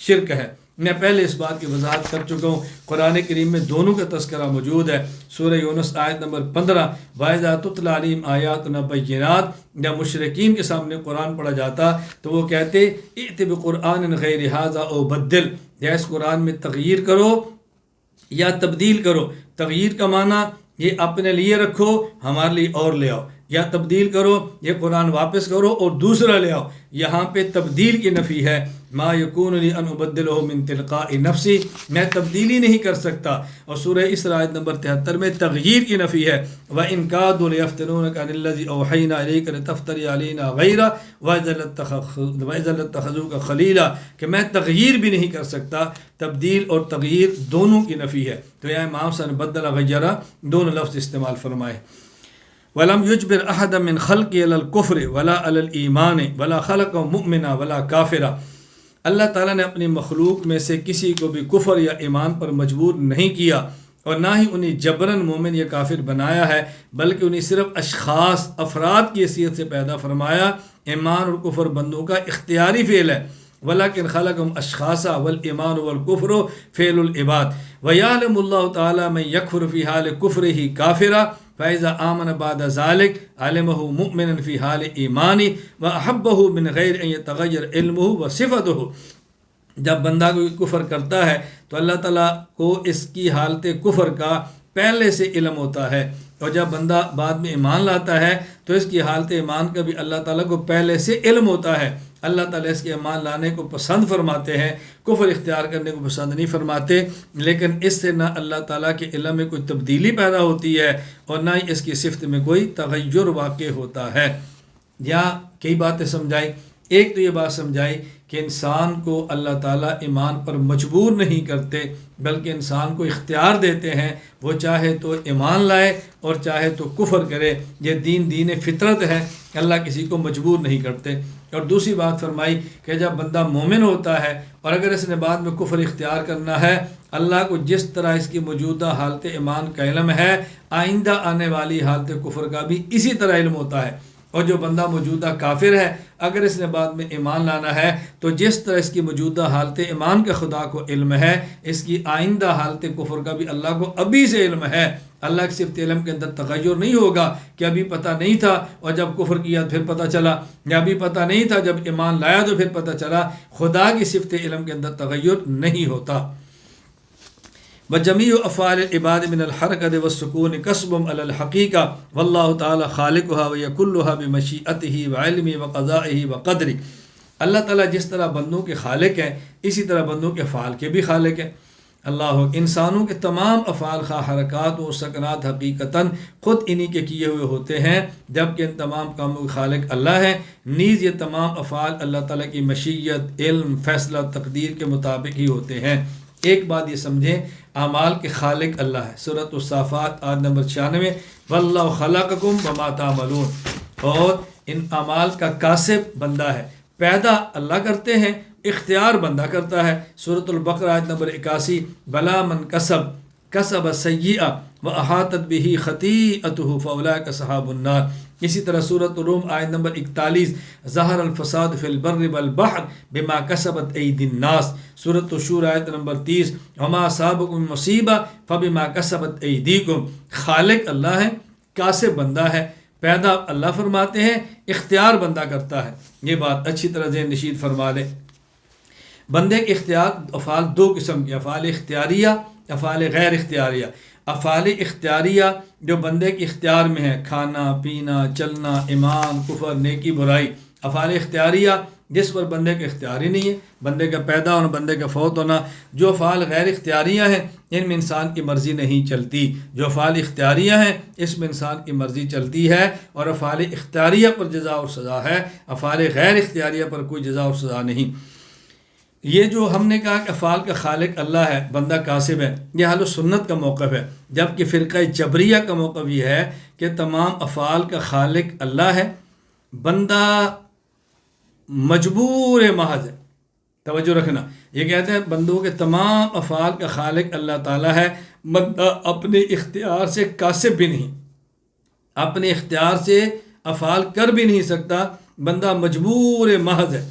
[SPEAKER 1] شرک ہے۔ میں پہلے اس بات کی وضاحت کر چکا ہوں، قرآن کریم میں دونوں کا تذکرہ موجود ہے۔ سورہ یونس آیت نمبر 15، وَإِذَا تُتْلَىٰ عَلَيْهِمْ آیَاتُنَا بَيِّنَاتٍ، جب مشرکین کے سامنے قرآن پڑھا جاتا تو وہ کہتے ائت بقرآن غیر ھذا او بدل، یا اس قرآن میں تغییر کرو یا تبدیل کرو۔ تغییر کا معنی یہ اپنے لیے رکھو، ہمارے لیے اور لے آؤ، یا تبدیل کرو، یہ قرآن واپس کرو اور دوسرا لے آؤ۔ یہاں پہ تبدیل کی نفی ہے، ما یکون لی ان ابدلہ من تلقاء نفسی، میں تبدیلی نہیں کر سکتا۔ اور سورہ اسراء آیت نمبر 73 میں تغییر کی نفی ہے، وَإِن كَادُوا لِيَفْتِنُونَكَ عَنِ الَّذِي أَوْحَيْنَا إِلَيْكَ لِتَفْتَرِيَ عَلَيْنَا غَيْرَهُ وَإِذًا لَاتَّخَذُوكَ خَلِيلًا، کہ میں تغییر بھی نہیں کر سکتا۔ تبدیل اور تغییر دونوں کی نفی ہے۔ تو یہاں امام صاحب نے بدل غیرہ دونوں لفظ استعمال فرمائے۔ وَلَمْ يُجْبِرْ أَحَدًا مِّنْ خَلْقِهِ عَلَى الْكُفْرِ وَلَا عَلَى الْإِيمَانِ وَلَا خَلَقَهُ مُؤْمِنًا وَلَا كَافِرًا، اللہ تعالیٰ نے اپنی مخلوق میں سے کسی کو بھی کفر یا ایمان پر مجبور نہیں کیا، اور نہ ہی انہیں جبراً مومن یا کافر بنایا ہے، بلکہ انہیں صرف اشخاص، افراد کی حیثیت سے پیدا فرمایا۔ ایمان اور کفر بندوں کا اختیاری فعل ہے، وَلَكِنْ خَلَقَهُمْ أَشْخَاصًا وَالْإِيمَانُ وَالْكُفْرُ فِعْلُ الْعِبَادِ وَيَعْلَمُ اللَّهُ تَعَالَى مَن يَكْفُرُ فِي حَالِ كُفْرِهِ كَافِرًا فَإِذَا آمَنَ بَعْدَ ذَلِكَ عَلِمَهُ مُؤْمِنًا فِي حَالِ إِيمَانِهِ وَأَحَبَّهُ مِنْ غَيْرِ أَن يَتَغَيَّرَ عِلْمُهُ وَصِفَتُهُ۔ جب بندہ کوئی کفر کرتا ہے تو اللہ تعالیٰ کو اس کی حالت کفر کا پہلے سے علم ہوتا ہے، اور جب بندہ بعد میں ایمان لاتا ہے تو اس کی حالت ایمان کا بھی اللہ تعالیٰ کو پہلے سے علم ہوتا ہے۔ اللہ تعالیٰ اس کے ایمان لانے کو پسند فرماتے ہیں، کفر اختیار کرنے کو پسند نہیں فرماتے، لیکن اس سے نہ اللہ تعالیٰ کے علم میں کوئی تبدیلی پیدا ہوتی ہے اور نہ ہی اس کی صفت میں کوئی تغیر واقع ہوتا ہے۔ یہاں کئی باتیں سمجھائی۔ ایک تو یہ بات سمجھائی کہ انسان کو اللہ تعالیٰ ایمان پر مجبور نہیں کرتے، بلکہ انسان کو اختیار دیتے ہیں، وہ چاہے تو ایمان لائے اور چاہے تو کفر کرے، یہ دین فطرت ہے، اللہ کسی کو مجبور نہیں کرتے۔ اور دوسری بات فرمائی کہ جب بندہ مومن ہوتا ہے اور اگر اس نے بعد میں کفر اختیار کرنا ہے، اللہ کو جس طرح اس کی موجودہ حالت ایمان کا علم ہے، آئندہ آنے والی حالت کفر کا بھی اسی طرح علم ہوتا ہے۔ اور جو بندہ موجودہ کافر ہے، اگر اس نے بعد میں ایمان لانا ہے تو جس طرح اس کی موجودہ حالت ایمان کا خدا کو علم ہے، اس کی آئندہ حالت کفر کا بھی اللہ کو ابھی سے علم ہے۔ اللہ کی صفت علم کے اندر تغیر نہیں ہوگا کہ ابھی پتہ نہیں تھا اور جب کفر کیا پھر پتہ چلا، یا ابھی پتہ نہیں تھا جب ایمان لایا تو پھر پتہ چلا۔ خدا کی صفت علم کے اندر تغیر نہیں ہوتا۔ وجمیع افعال العباد من الحرکۃ والسکون کسب علی الحقیقہ واللہ تعالی خالقها وهي كلها بمشیئته وعلمه وقضائه وقدره۔ اللہ تعالیٰ جس طرح بندوں کے خالق ہیں اسی طرح بندوں کے افعال کے بھی خالق ہیں۔ اللہ انسانوں کے تمام افعال خواہ حرکات و سکنات حقیقتاً خود انہی کے کیے ہوئے ہوتے ہیں، جبکہ ان تمام کاموں کے خالق اللہ ہیں۔ نیز یہ تمام افعال اللہ تعالیٰ کی مشیت، علم، فیصلہ، تقدیر کے مطابق ہی ہوتے ہیں۔ ایک بات یہ سمجھیں، اعمال کے خالق اللہ ہے۔ سورۃ الصافات آیت نمبر 96، واللہ خلقکم وما تعملون، اور ان اعمال کا کاسب بندہ ہے۔ پیدا اللہ کرتے ہیں، اختیار بندہ کرتا ہے۔ سورۃ البقرہ آیت نمبر 81، بلا من کسب سیئہ واحاطت بہ خطیئتہ فاولئک اصحاب النار۔ اسی طرح سورۃ الروم آیت نمبر 41، ظہر الفساد فی البر والبحر بما کسبت ایدی الناس۔ سورۃ الشورى آیت نمبر 30، وما اصابکم من مصیبہ فبما کسبت ایدیکم۔ خالق اللہ ہے، کاسب بندہ ہے۔ پیدا اللہ فرماتے ہیں، اختیار بندہ کرتا ہے۔ یہ بات اچھی طرح ذہن نشین فرما لیں۔ بندے کے اختیار افعال دو قسم کے، افعال اختیاریہ، افعال غیر اختیاریہ۔ افعال اختیاریہ جو بندے کے اختیار میں ہے، کھانا پینا، چلنا، ایمان، کفر، نیکی، برائی۔ افعال اختیاریہ جس پر بندے کا اختیار ہی نہیں ہے، بندے کا پیدا ہونا، بندے کا فوت ہونا۔ جو افعال غیر اختیاریہ ہیں ان میں انسان کی مرضی نہیں چلتی، جو افعال اختیاریہ ہیں اس میں انسان کی مرضی چلتی ہے، اور افعال اختیاریہ پر جزا اور سزا ہے، افعال غیر اختیاریہ پر کوئی جزا اور سزا نہیں۔ یہ جو ہم نے کہا کہ افعال کا خالق اللہ ہے، بندہ کاسب ہے، یہ اہل سنت کا موقف ہے، جبکہ فرقہ جبریہ کا موقف یہ ہے کہ تمام افعال کا خالق اللہ ہے، بندہ مجبور محض ہے۔ توجہ رکھنا، یہ کہتے ہیں بندوں کے تمام افعال کا خالق اللہ تعالیٰ ہے، بندہ اپنے اختیار سے کاسب بھی نہیں، اپنے اختیار سے افعال کر بھی نہیں سکتا، بندہ مجبور محض ہے۔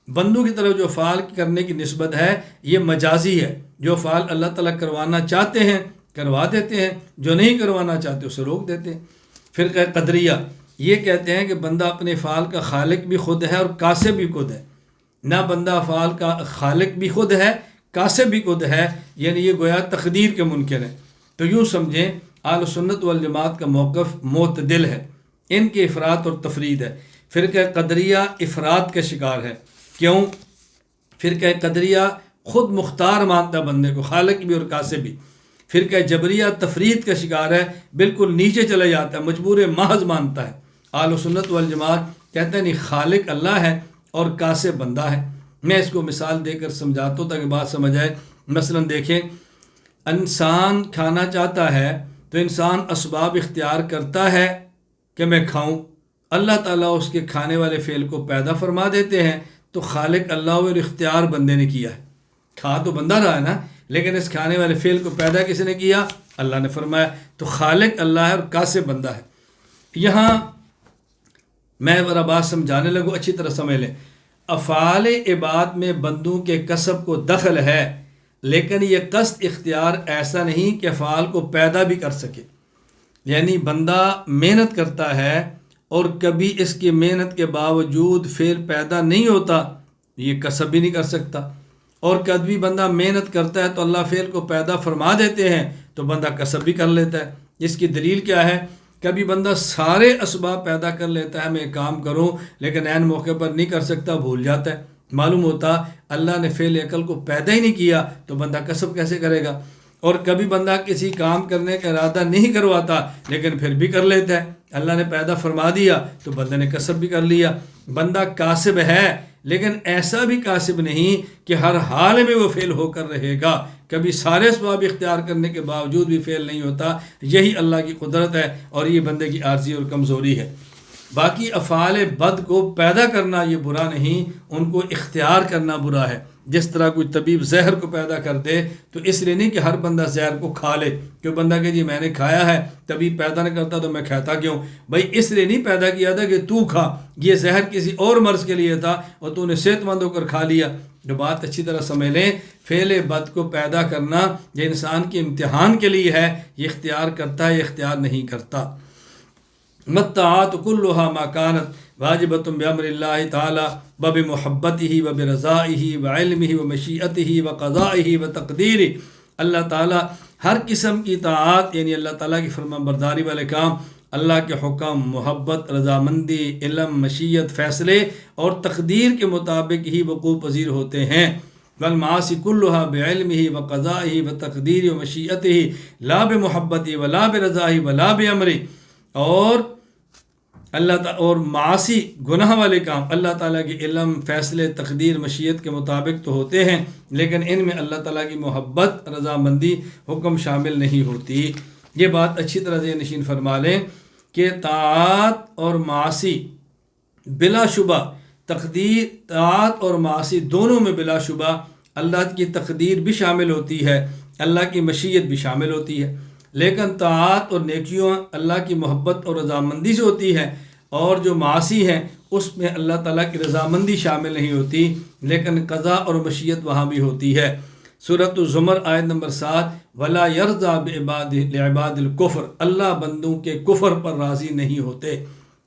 [SPEAKER 1] بندوں کی طرف جو افعال کرنے کی نسبت ہے یہ مجازی ہے، جو افعال اللہ تعالیٰ کروانا چاہتے ہیں کروا دیتے ہیں، جو نہیں کروانا چاہتے اسے روک دیتے ہیں۔ فرقہ قدریہ یہ کہتے ہیں کہ بندہ اپنے افعال کا خالق بھی خود ہے اور کاسب بھی خود ہے، نہ بندہ افعال کا خالق بھی خود ہے، کاسب بھی خود ہے، یعنی یہ گویا تقدیر کے منکر ہے۔ تو یوں سمجھیں اہل سنت والجماعت کا موقف معتدل ہے، ان کے افراد اور تفرید ہے۔ فرقہ قدریہ افراد کا شکار ہے۔ کیوں؟ فرقہ قدریہ خود مختار مانتا بندے کو، خالق بھی اور کاسب بھی۔ فرقہ جبریہ تفرید کا شکار ہے، بالکل نیچے چلا جاتا ہے، مجبور محض مانتا ہے۔ اہل سنت والجماعت کہتے ہیں نہیں، خالق اللہ ہے اور کاسب بندہ ہے۔ میں اس کو مثال دے کر سمجھاتا ہوں تاکہ بات سمجھ آئے۔ مثلا دیکھیں، انسان کھانا چاہتا ہے تو انسان اسباب اختیار کرتا ہے کہ میں کھاؤں، اللہ تعالیٰ اس کے کھانے والے فعل کو پیدا فرما دیتے ہیں، تو خالق اللہ اور اختیار بندے نے کیا ہے۔ کھا تو بندہ رہا ہے نا، لیکن اس کھانے والے فعل کو پیدا کس نے کیا؟ اللہ نے فرمایا۔ تو خالق اللہ ہے اور کاسب بندہ ہے۔ یہاں میں ذرا بات سمجھانے لگوں، اچھی طرح سمجھ لیں۔ افعال عباد میں بندوں کے کسب کو دخل ہے، لیکن یہ قصد اختیار ایسا نہیں کہ افعال کو پیدا بھی کر سکے۔ یعنی بندہ محنت کرتا ہے اور کبھی اس کی محنت کے باوجود فعل پیدا نہیں ہوتا، یہ کسب بھی نہیں کر سکتا۔ اور کبھی بندہ محنت کرتا ہے تو اللہ فعل کو پیدا فرما دیتے ہیں تو بندہ کسب بھی کر لیتا ہے۔ اس کی دلیل کیا ہے؟ کبھی بندہ سارے اسباب پیدا کر لیتا ہے، میں کام کروں، لیکن عین موقع پر نہیں کر سکتا، بھول جاتا ہے۔ معلوم ہوتا اللہ نے فعل عقل کو پیدا ہی نہیں کیا تو بندہ کسب کیسے کرے گا؟ اور کبھی بندہ کسی کام کرنے کا ارادہ نہیں کرواتا لیکن پھر بھی کر لیتا ہے، اللہ نے پیدا فرما دیا تو بندے نے کسب بھی کر لیا۔ بندہ کاسب ہے، لیکن ایسا بھی کاسب نہیں کہ ہر حال میں وہ فعل ہو کر رہے گا، کبھی سارے اسباب اختیار کرنے کے باوجود بھی فعل نہیں ہوتا۔ یہی اللہ کی قدرت ہے اور یہ بندے کی عاجزی اور کمزوری ہے۔ باقی افعال بد کو پیدا کرنا یہ برا نہیں، ان کو اختیار کرنا برا ہے۔ جس طرح کوئی طبیب زہر کو پیدا کر دے تو اس لیے نہیں کہ ہر بندہ زہر کو کھا لے، کہ بندہ کہ جی میں نے کھایا ہے، طبیب پیدا نہ کرتا تو میں کھاتا کیوں؟ بھائی اس لیے نہیں پیدا کیا تھا کہ تو کھا، یہ زہر کسی اور مرض کے لیے تھا اور تو نے صحت مند ہو کر کھا لیا۔ جو بات اچھی طرح سمجھ لیں، فعل بد کو پیدا کرنا یہ انسان کے امتحان کے لیے ہے، یہ اختیار کرتا ہے، یہ اختیار نہیں کرتا۔ مطاعات کلها ما كانت واجبۃ بامر اللہ تعالی وبمحبتہ وبرضائہ وعلمہ ومشیئتہ وقضائہ وتقدیرہ۔ اللہ تعالیٰ ہر قسم کی طاعات، یعنی اللہ تعالیٰ کی فرمان برداری والے کام اللہ کے حکم، محبت، رضامندی، علم، مشیت، فیصلے اور تقدیر کے مطابق ہی وقوع پذیر ہوتے ہیں۔ والمعاصی کلها بعلمه وقضائه وتقدیره ومشیئته لا بمحبته ولا برضائه ولا بامره، اور معاصی گناہ والے کام اللہ تعالیٰ کے علم، فیصلے، تقدیر، مشیت کے مطابق تو ہوتے ہیں، لیکن ان میں اللہ تعالیٰ کی محبت، رضامندی، حکم شامل نہیں ہوتی۔ یہ بات اچھی طرح ذہن نشین فرما لیں کہ طاعات اور معاصی بلا شبہ، تقدیر، طاعت اور معاصی دونوں میں بلا شبہ اللہ کی تقدیر بھی شامل ہوتی ہے، اللہ کی مشیت بھی شامل ہوتی ہے، لیکن طاعت اور نیکیوں اللہ کی محبت اور رضامندی سے ہوتی ہے، اور جو معاصی ہیں اس میں اللہ تعالیٰ کی رضامندی شامل نہیں ہوتی، لیکن قضا اور مشیت وہاں بھی ہوتی ہے۔ سورۃ الزمر آیت نمبر 7، وَلَا يَرْضَى لِعِبَادِ الْكُفْرِ، اللہ بندوں کے کفر پر راضی نہیں ہوتے۔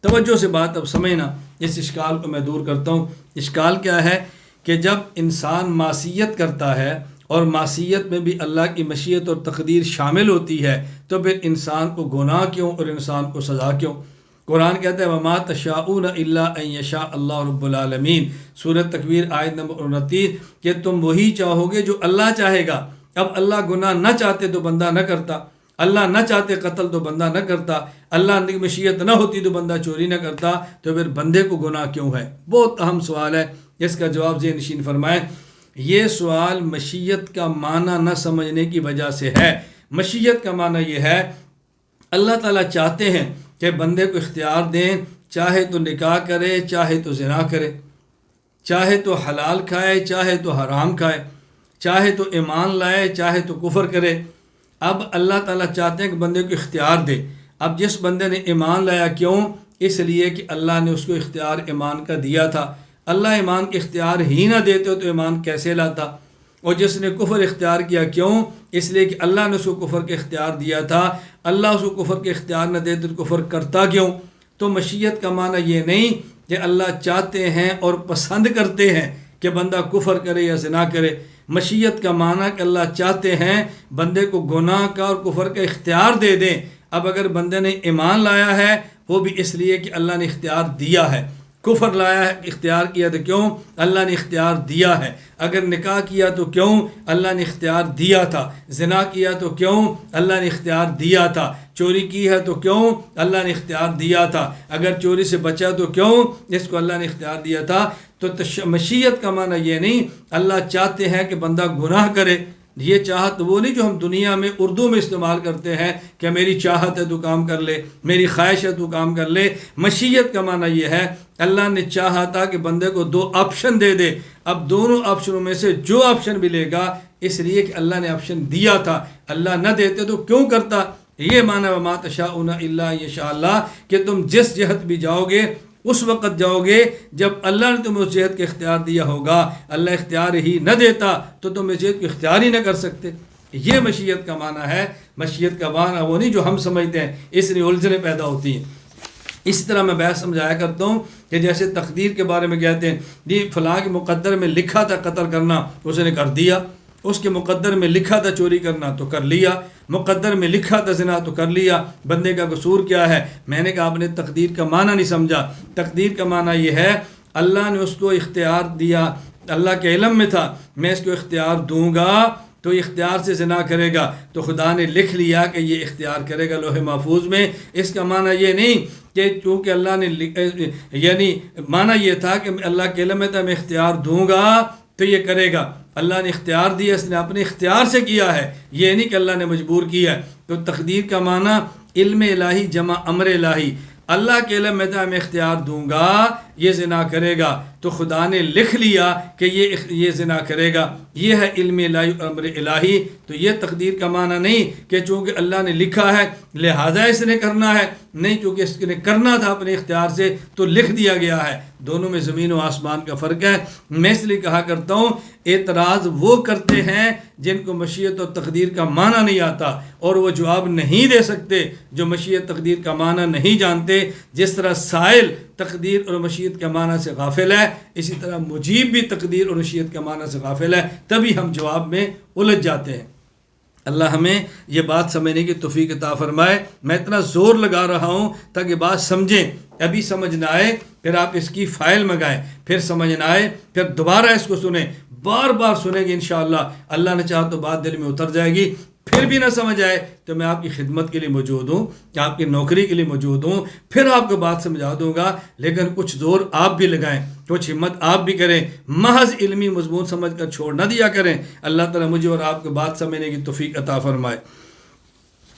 [SPEAKER 1] توجہ سے بات اب سمجھنا، اس اشکال کو میں دور کرتا ہوں۔ اشکال کیا ہے کہ جب انسان معصیت کرتا ہے اور معصیت میں بھی اللہ کی مشیت اور تقدیر شامل ہوتی ہے، تو پھر انسان کو گناہ کیوں اور انسان کو سزا کیوں؟ قرآن کہتا ہے وَمَا تَشَاءُونَ إِلَّا أَن يَشَاءَ اللَّهُ رَبُّ الْعَالَمِينَ، سورۃ تکویر آیت نمبر 29، کہ تم وہی چاہو گے جو اللہ چاہے گا۔ اب اللہ گناہ نہ چاہتے تو بندہ نہ کرتا، اللہ نہ چاہتے قتل تو بندہ نہ کرتا، اللہ کی مشیت نہ ہوتی تو بندہ چوری نہ کرتا، تو پھر بندے کو گناہ کیوں ہے؟ بہت اہم سوال ہے، اس کا جواب ذہن نشین فرمائیں۔ یہ سوال مشیت کا معنی نہ سمجھنے کی وجہ سے ہے۔ مشیت کا معنی یہ ہے اللہ تعالیٰ چاہتے ہیں کہ بندے کو اختیار دیں، چاہے تو نکاح کرے، چاہے تو زنا کرے، چاہے تو حلال کھائے، چاہے تو حرام کھائے، چاہے تو ایمان لائے، چاہے تو کفر کرے۔ اب اللہ تعالیٰ چاہتے ہیں کہ بندے کو اختیار دے۔ اب جس بندے نے ایمان لایا، کیوں؟ اس لیے کہ اللہ نے اس کو اختیار ایمان کا دیا تھا۔ اللہ ایمان کے اختیار ہی نہ دیتے تو ایمان کیسے لاتا؟ اور جس نے کفر اختیار کیا، کیوں؟ اس لیے کہ اللہ نے اس کو کفر کے اختیار دیا تھا۔ اللہ اس کو کفر کے اختیار نہ دیتے تو کفر کرتا کیوں؟ تو مشیت کا معنی یہ نہیں کہ اللہ چاہتے ہیں اور پسند کرتے ہیں کہ بندہ کفر کرے یا زنا کرے۔ مشیت کا معنی کہ اللہ چاہتے ہیں بندے کو گناہ کا اور کفر کا اختیار دے دیں۔ اب اگر بندے نے ایمان لایا ہے وہ بھی اس لیے کہ اللہ نے اختیار دیا ہے، کفر لایا ہے، اختیار کیا تو کیوں؟ اللہ نے اختیار دیا ہے۔ اگر نکاح کیا تو کیوں؟ اللہ نے اختیار دیا تھا۔ زنا کیا تو کیوں؟ اللہ نے اختیار دیا تھا۔ چوری کی ہے تو کیوں؟ اللہ نے اختیار دیا تھا۔ اگر چوری سے بچا تو کیوں؟ اس کو اللہ نے اختیار دیا تھا۔ تو مشیت کا معنی یہ نہیں اللہ چاہتے ہیں کہ بندہ گناہ کرے۔ یہ چاہت وہ نہیں جو ہم دنیا میں اردو میں استعمال کرتے ہیں کہ میری چاہت ہے تو کام کر لے، میری خواہش ہے تو کام کر لے۔ مشیت کا معنی یہ ہے اللہ نے چاہا تھا کہ بندے کو دو آپشن دے دے، اب دونوں آپشنوں میں سے جو آپشن ملے گا، اس لیے کہ اللہ نے آپشن دیا تھا، اللہ نہ دیتے تو کیوں کرتا؟ یہ معنی وَمَا تَشَاءُونَ إِلَّا أَن يَشَاءَ اللَّهُ، کہ تم جس جہت بھی جاؤ گے اس وقت جاؤ گے جب اللہ نے تمہیں اس جہت کا اختیار دیا ہوگا۔ اللہ اختیار ہی نہ دیتا تو تم اس جہت کو اختیار ہی نہ کر سکتے۔ یہ مشیت کا معنی ہے۔ مشیت کا معنی وہ نہیں جو ہم سمجھتے ہیں، اس لیے الجھنیں پیدا ہوتی ہیں۔ اسی طرح میں بحث سمجھایا کرتا ہوں کہ جیسے تقدیر کے بارے میں کہتے ہیں جی فلاں کے مقدر میں لکھا تھا قتل کرنا، اس نے کر دیا۔ اس کے مقدر میں لکھا تھا چوری کرنا تو کر لیا، مقدر میں لکھا تھا زنا تو کر لیا۔ بندے کا قصور کیا ہے؟ میں نے کہا آپ نے تقدیر کا معنی نہیں سمجھا۔ تقدیر کا معنی یہ ہے اللہ نے اس کو اختیار دیا، اللہ کے علم میں تھا میں اس کو اختیار دوں گا تو اختیار سے زنا کرے گا، تو خدا نے لکھ لیا کہ یہ اختیار کرے گا لوح محفوظ میں۔ اس کا معنی یہ نہیں کہ چونکہ اللہ نے یعنی معنی یہ تھا کہ اللہ کے علم میں تھا میں اختیار دوں گا تو یہ کرے گا۔ اللہ نے اختیار دیا، اس نے اپنے اختیار سے کیا ہے، یہ نہیں کہ اللہ نے مجبور کیا ہے۔ تو تقدیر کا معنی علم الہی جمع امر الہی، اللہ کے علم میں تھا میں اختیار دوں گا یہ زنا کرے گا، تو خدا نے لکھ لیا کہ یہ زنا کرے گا۔ یہ ہے علم الہی اور امر الہی۔ تو یہ تقدیر کا معنی نہیں کہ چونکہ اللہ نے لکھا ہے لہذا اس نے کرنا ہے، نہیں، چونکہ اس نے کرنا تھا اپنے اختیار سے تو لکھ دیا گیا ہے۔ دونوں میں زمین و آسمان کا فرق ہے۔ میں اس لیے کہا کرتا ہوں اعتراض وہ کرتے ہیں جن کو مشیت اور تقدیر کا معنی نہیں آتا، اور وہ جواب نہیں دے سکتے جو مشیت تقدیر کا معنی نہیں جانتے۔ جس طرح سائل تقدیر اور مشیت کے معنی سے غافل ہے، اسی طرح مجیب بھی تقدیر اور مشیت کے معنی سے غافل ہے، تبھی ہم جواب میں الجھ جاتے ہیں۔ اللہ ہمیں یہ بات سمجھنے کی توفیق عطا فرمائے۔ میں اتنا زور لگا رہا ہوں تاکہ بات سمجھیں، ابھی سمجھ نہ آئے پھر آپ اس کی فائل منگائیں، پھر سمجھ نہ آئے پھر دوبارہ اس کو سنیں، بار بار سنیں گے انشاءاللہ اللہ نے چاہا تو بات دل میں اتر جائے گی۔ پھر بھی نہ سمجھ آئے تو میں آپ کی خدمت کے لیے موجود ہوں، آپ کی نوکری کے لیے موجود ہوں، پھر آپ کو بات سمجھا دوں گا، لیکن کچھ زور آپ بھی لگائیں، کچھ ہمت آپ بھی کریں، محض علمی مضمون سمجھ کر چھوڑ نہ دیا کریں۔ اللہ تعالیٰ مجھے اور آپ کو بات سمجھنے کی توفیق عطا فرمائے۔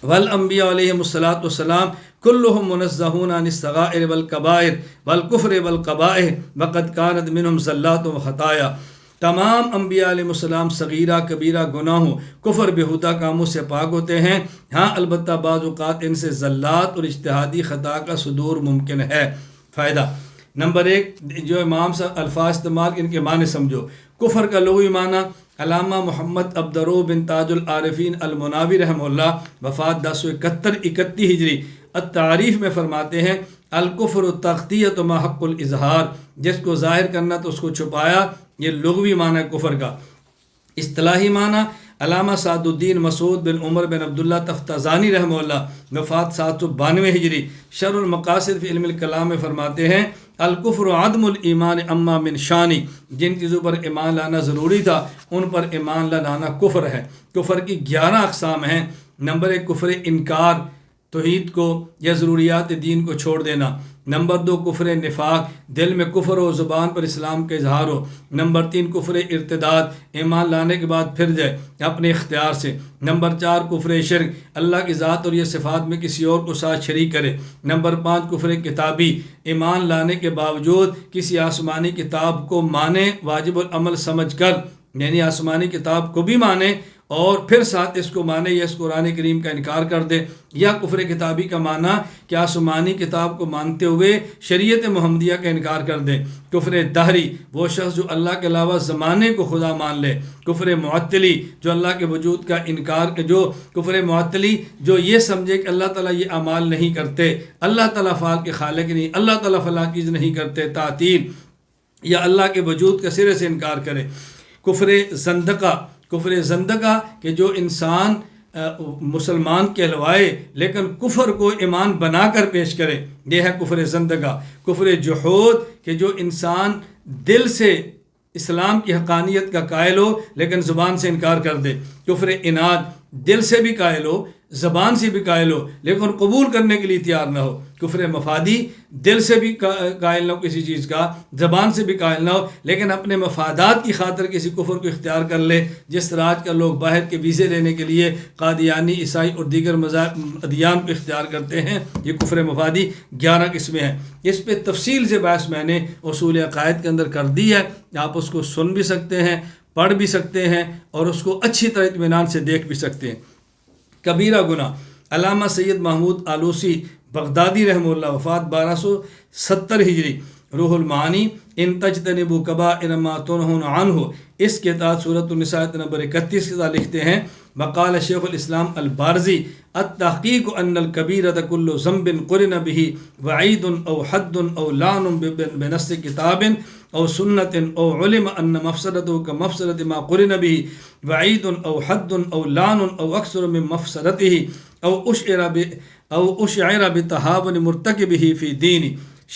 [SPEAKER 1] والانبیاء علیہم الصلاۃ والسلام کلہم منزہون عن الصغائر والکبائر والکفر والقبائح وقد کانت منہم زلات و خطایا۔ تمام انبیاء علیہ السلام صغیرہ کبیرہ گناہوں کفر بہودہ کاموں سے پاک ہوتے ہیں، ہاں البتہ بعض اوقات ان سے زلات اور اجتہادی خطا کا صدور ممکن ہے۔ فائدہ نمبر 1، جو امام صاحب الفاظ استعمال ان کے معنی سمجھو۔ کفر کا لغوی معنی علامہ محمد عبدالرؤ بن تاج العارفین المناوی رحمہ اللہ وفات 1071 ہجری التعریف میں فرماتے ہیں الکفر تغطیۃ ما حق الاظہار، جس کو ظاہر کرنا تو اس کو چھپایا، یہ لغوی معنی کفر کا۔ اصطلاحی معنی علامہ سعد الدین مسعود بن عمر بن عبداللہ تفتازانی رحمہ اللہ وفات 792 ہجری شرح المقاصد فی علم الکلام میں فرماتے ہیں الکفر عدم الایمان اما من شانی، جن چیزوں پر ایمان لانا ضروری تھا ان پر ایمان لانا کفر ہے۔ کفر کی 11 اقسام ہیں۔ نمبر 1، کفر انکار، توحید کو یا ضروریات دین کو چھوڑ دینا۔ نمبر 2، کفر نفاق، دل میں کفر ہو، زبان پر اسلام کا اظہار ہو۔ نمبر 3، کفر ارتداد، ایمان لانے کے بعد پھر جائے اپنے اختیار سے۔ نمبر 4، کفر شرک، اللہ کی ذات اور یہ صفات میں کسی اور کو ساتھ شریک کرے۔ نمبر 5، کفر کتابی، ایمان لانے کے باوجود کسی آسمانی کتاب کو مانے واجب العمل سمجھ کر، یعنی آسمانی کتاب کو بھی مانے اور پھر ساتھ اس کو مانے یا اس قرآن کریم کا انکار کر دے۔ یا کفر کتابی کا معنی کہ آسمانی کتاب کو مانتے ہوئے شریعت محمدیہ کا انکار کر دے۔ کفر دہری، وہ شخص جو اللہ کے علاوہ زمانے کو خدا مان لے۔ کفر معطلی، جو اللہ کے وجود کا انکار، کفر معطلی جو یہ سمجھے کہ اللہ تعالیٰ یہ اعمال نہیں کرتے، اللہ تعالیٰ افعال کے خالق نہیں، اللہ تعالیٰ فلاں چیز نہیں کرتے، تعطیل یا اللہ کے وجود کا سرے سے انکار کرے۔ کفر زندقہ، کفر زندقہ کہ جو انسان مسلمان کہلوائے لیکن کفر کو ایمان بنا کر پیش کرے، یہ ہے کفر زندقہ۔ کفر جحود کہ جو انسان دل سے اسلام کی حقانیت کا قائل ہو لیکن زبان سے انکار کر دے۔ کفر اناد، دل سے بھی قائل ہو، زبان سے بھی قائل ہو لیکن قبول کرنے کے لیے تیار نہ ہو۔ کفر مفادی، دل سے بھی قائل نہ ہو کسی چیز کا، زبان سے بھی قائل نہ ہو لیکن اپنے مفادات کی خاطر کسی کفر کو اختیار کر لے، جس طرح آج کل لوگ باہر کے ویزے لینے کے لیے قادیانی، عیسائی اور دیگر ادیان کو اختیار کرتے ہیں۔ یہ کفر مفادی 11 قسمیں ہیں۔ اس پہ تفصیل سے بحث میں نے اصول عقائد کے اندر کر دی ہے، آپ اس کو سن بھی سکتے ہیں، پڑھ بھی سکتے ہیں اور اس کو اچھی طرح اطمینان سے دیکھ بھی سکتے ہیں۔ کبیرہ گناہ، علامہ سید محمود آلوسی بغدادی رحمہ اللہ وفات 1270 ہجری روح المعانی ان تجتنبوا کبائر ما تنہون عنہ، اس کے تحت سورۃ النساء نمبر 31 کے ساتھ لکھتے ہیں وقال شیخ الاسلام البارزی التحقیق ان الکبیرۃ کل ذنب قرن به وعید او حد او لعن بنص کتاب او سنت او علم ان مفسدته كمفسدۃ ما قرن به وعید او حد او لعن او اکثر من مفسدته او اشعر بتہاون مرتکبہ فی دین۔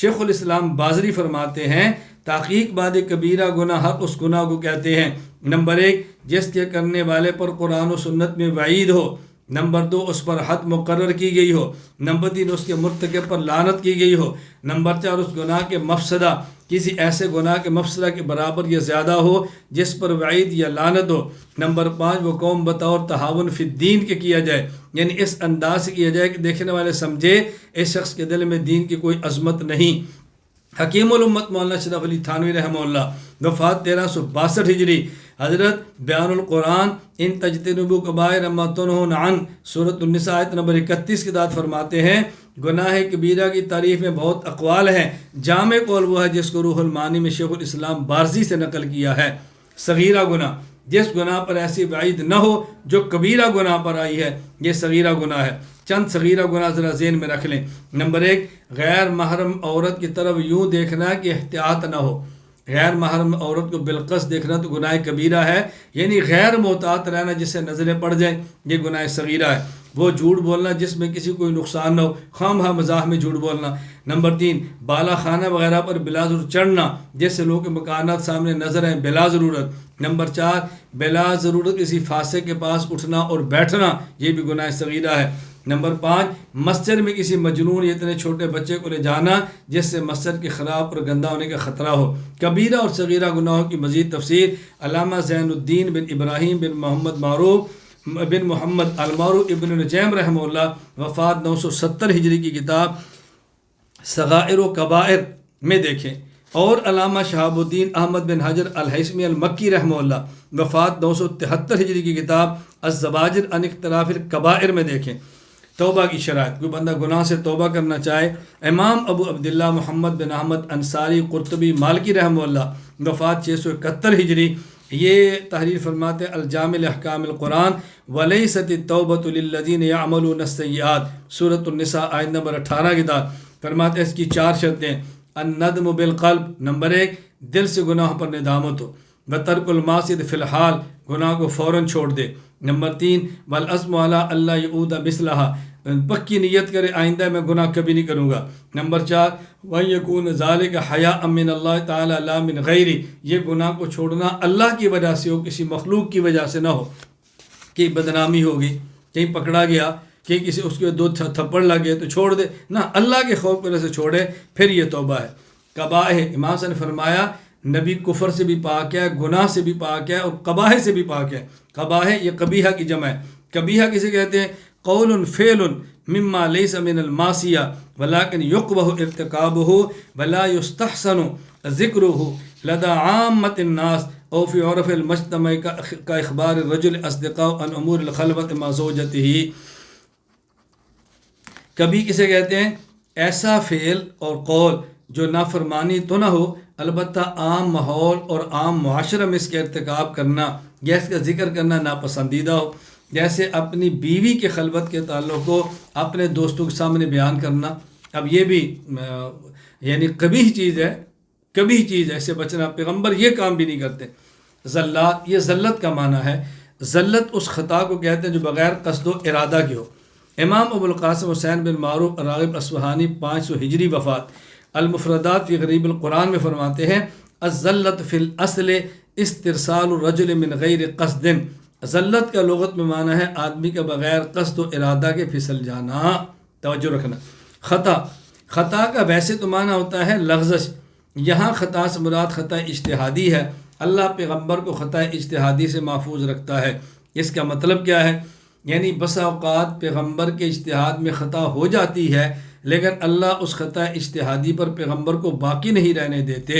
[SPEAKER 1] شیخ الاسلام بازری فرماتے ہیں تحقیق بعد کبیرہ گناہ ہر اس گناہ کو کہتے ہیں، نمبر 1 جس کے کرنے والے پر قرآن و سنت میں وعید ہو، نمبر 2 اس پر حد مقرر کی گئی ہو، نمبر 3 اس کے مرتکب پر لعنت کی گئی ہو، نمبر 4 اس گناہ کے مفسدہ کسی ایسے گناہ کے مفسدہ کے برابر یا زیادہ ہو جس پر وعید یا لعنت ہو، نمبر 5 وہ قوم بطور تہاون فی الدین کے کیا جائے، یعنی اس انداز سے کیا جائے کہ دیکھنے والے سمجھے اس شخص کے دل میں دین کی کوئی عظمت نہیں۔ حکیم الامت مولانا اشرف علی تھانوی رحمہ اللہ وفات 1362 ہجری حضرت بیان القرآن ان تجتنبوا کبائر ما تنہون عنہ سورۃ النساء آیت نمبر 31 کے تحت فرماتے ہیں گناہ کبیرہ کی تعریف میں بہت اقوال ہیں، جامع قول وہ ہے جس کو روح المعانی میں شیخ الاسلام بارزی سے نقل کیا ہے۔ صغیرہ گناہ، جس گناہ پر ایسی وعید نہ ہو جو کبیرہ گناہ پر آئی ہے، یہ صغیرہ گناہ ہے۔ چند صغیرہ گناہ ذرا ذہن میں رکھ لیں۔ نمبر 1 غیر محرم عورت کی طرف یوں دیکھنا کہ احتیاط نہ ہو، غیر محرم عورت کو بالقصد دیکھنا تو گناہ کبیرہ ہے، یعنی غیر محتاط رہنا جس سے نظریں پڑ جائیں یہ گناہ صغیرہ ہے۔ وہ جھوٹ بولنا جس میں کسی کوئی نقصان نہ ہو، خواہ مخواہ مزاح میں جھوٹ بولنا۔ نمبر 3، بالا خانہ وغیرہ پر بلا ضرورت چڑھنا جس سے لوگوں کے مکانات سامنے نظر آئیں بلا ضرورت۔ نمبر 4، بلا ضرورت کسی فاسق کے پاس اٹھنا اور بیٹھنا، یہ بھی گناہ صغیرہ ہے۔ نمبر 5، مسجد میں کسی مجنون یا اتنے چھوٹے بچے کو لے جانا جس سے مسجد کے خراب اور گندہ ہونے کا خطرہ ہو۔ کبیرہ اور صغیرہ گناہوں کی مزید تفصیل علامہ زین الدین بن ابراہیم بن محمد معروف بن محمد المعروف ابن نجیم رحمہ اللہ وفات 970 ہجری کی کتاب صغائر و کبائر میں دیکھیں، اور علامہ شہاب الدین احمد بن حجر الہیثمی المکی رحمہ اللہ وفات 973 ہجری کی کتاب الزواجر عن اقتراف الکبائر میں دیکھیں۔ توبہ کی شرائط، کوئی بندہ گناہ سے توبہ کرنا چاہے، امام ابو عبداللہ محمد بن احمد انصاری قرطبی مالکی رحمہ اللہ وفات 671 ہجری یہ تحریر فرماتے الجامع احکام القرآن ولیست التوبۃ للذین یعملون السیئات، سورۃ النساء آیت نمبر 18 کی داد فرماتے اس کی 4 شرطیں: الندم بالقلب، نمبر 1 دل سے گناہ پر ندامت ہو، وترک المعصیۃ فی الحال، گناہ کو فوراً چھوڑ دے، نمبر 3 والعزم علی اللہ یعود مثلہا، پکی نیت کرے آئندہ میں گناہ کبھی نہیں کروں گا، نمبر 4 وَيَكُونَ ذَلِكَ حَيَاءً مِّنَ اللَّهِ تَعَالَىٰ لَا مِنْ غَيْرِهِ، یہ گناہ کو چھوڑنا اللہ کی وجہ سے ہو، کسی مخلوق کی وجہ سے نہ ہو کہ بدنامی ہوگی، کہیں پکڑا گیا کہ کسی اس کے 2 تھپڑ لگے تو چھوڑ دے، نہ اللہ کے خوف کی وجہ سے چھوڑے، پھر یہ توبہ ہے۔ قبائح، امام صاحب نے فرمایا نبی کفر سے بھی پاک ہے، گناہ سے بھی پاک ہے، اور قبائح سے بھی پاک ہے۔ قبائح یہ قبیحہ کی جمع ہے۔ قبیحہ کسے کہتے ہیں؟ قول فعل مما لیس من المعصیہ ولکن یقبح ارتکابہ ولا یستحسن ذکرہ لدى عامۃ الناس او فی عرف المجتمع کا اخبار الرجل اصدقاء عن امور الخلوۃ مع زوجتہ۔ کبھی کسے کہتے ہیں؟ ایسا فعل اور قول جو نافرمانی تو نہ ہو البتہ عام ماحول اور عام معاشرہ میں اس کے ارتکاب کرنا یا اس کا ذکر کرنا ناپسندیدہ ہو، جیسے اپنی بیوی کے خلوت کے تعلق کو اپنے دوستوں کے سامنے بیان کرنا۔ اب یہ بھی یعنی قبیح چیز ہے، قبیح چیز ہے، اسے بچنا۔ پیغمبر یہ کام بھی نہیں کرتے۔ زلات، یہ ذلت کا معنی ہے۔ ذلت اس خطا کو کہتے ہیں جو بغیر قصد و ارادہ کی ہو۔ امام ابو القاسم حسین بن معروف راغب اصفہانی 500 ہجری وفات المفردات فی غریب القرآن میں فرماتے ہیں الذلت فی الاصل استرسال الرجل من غیر قصد، ذلت کا لغت میں معنی ہے آدمی کا بغیر قصد و ارادہ کے پھسل جانا۔ توجہ رکھنا۔ خطا، خطا کا ویسے تو معنی ہوتا ہے لغزش، یہاں خطا سے مراد خطا اجتہادی ہے۔ اللہ پیغمبر کو خطا اجتہادی سے محفوظ رکھتا ہے۔ اس کا مطلب کیا ہے؟ یعنی بسا اوقات پیغمبر کے اجتہاد میں خطا ہو جاتی ہے، لیکن اللہ اس خطا اجتہادی پر پیغمبر کو باقی نہیں رہنے دیتے۔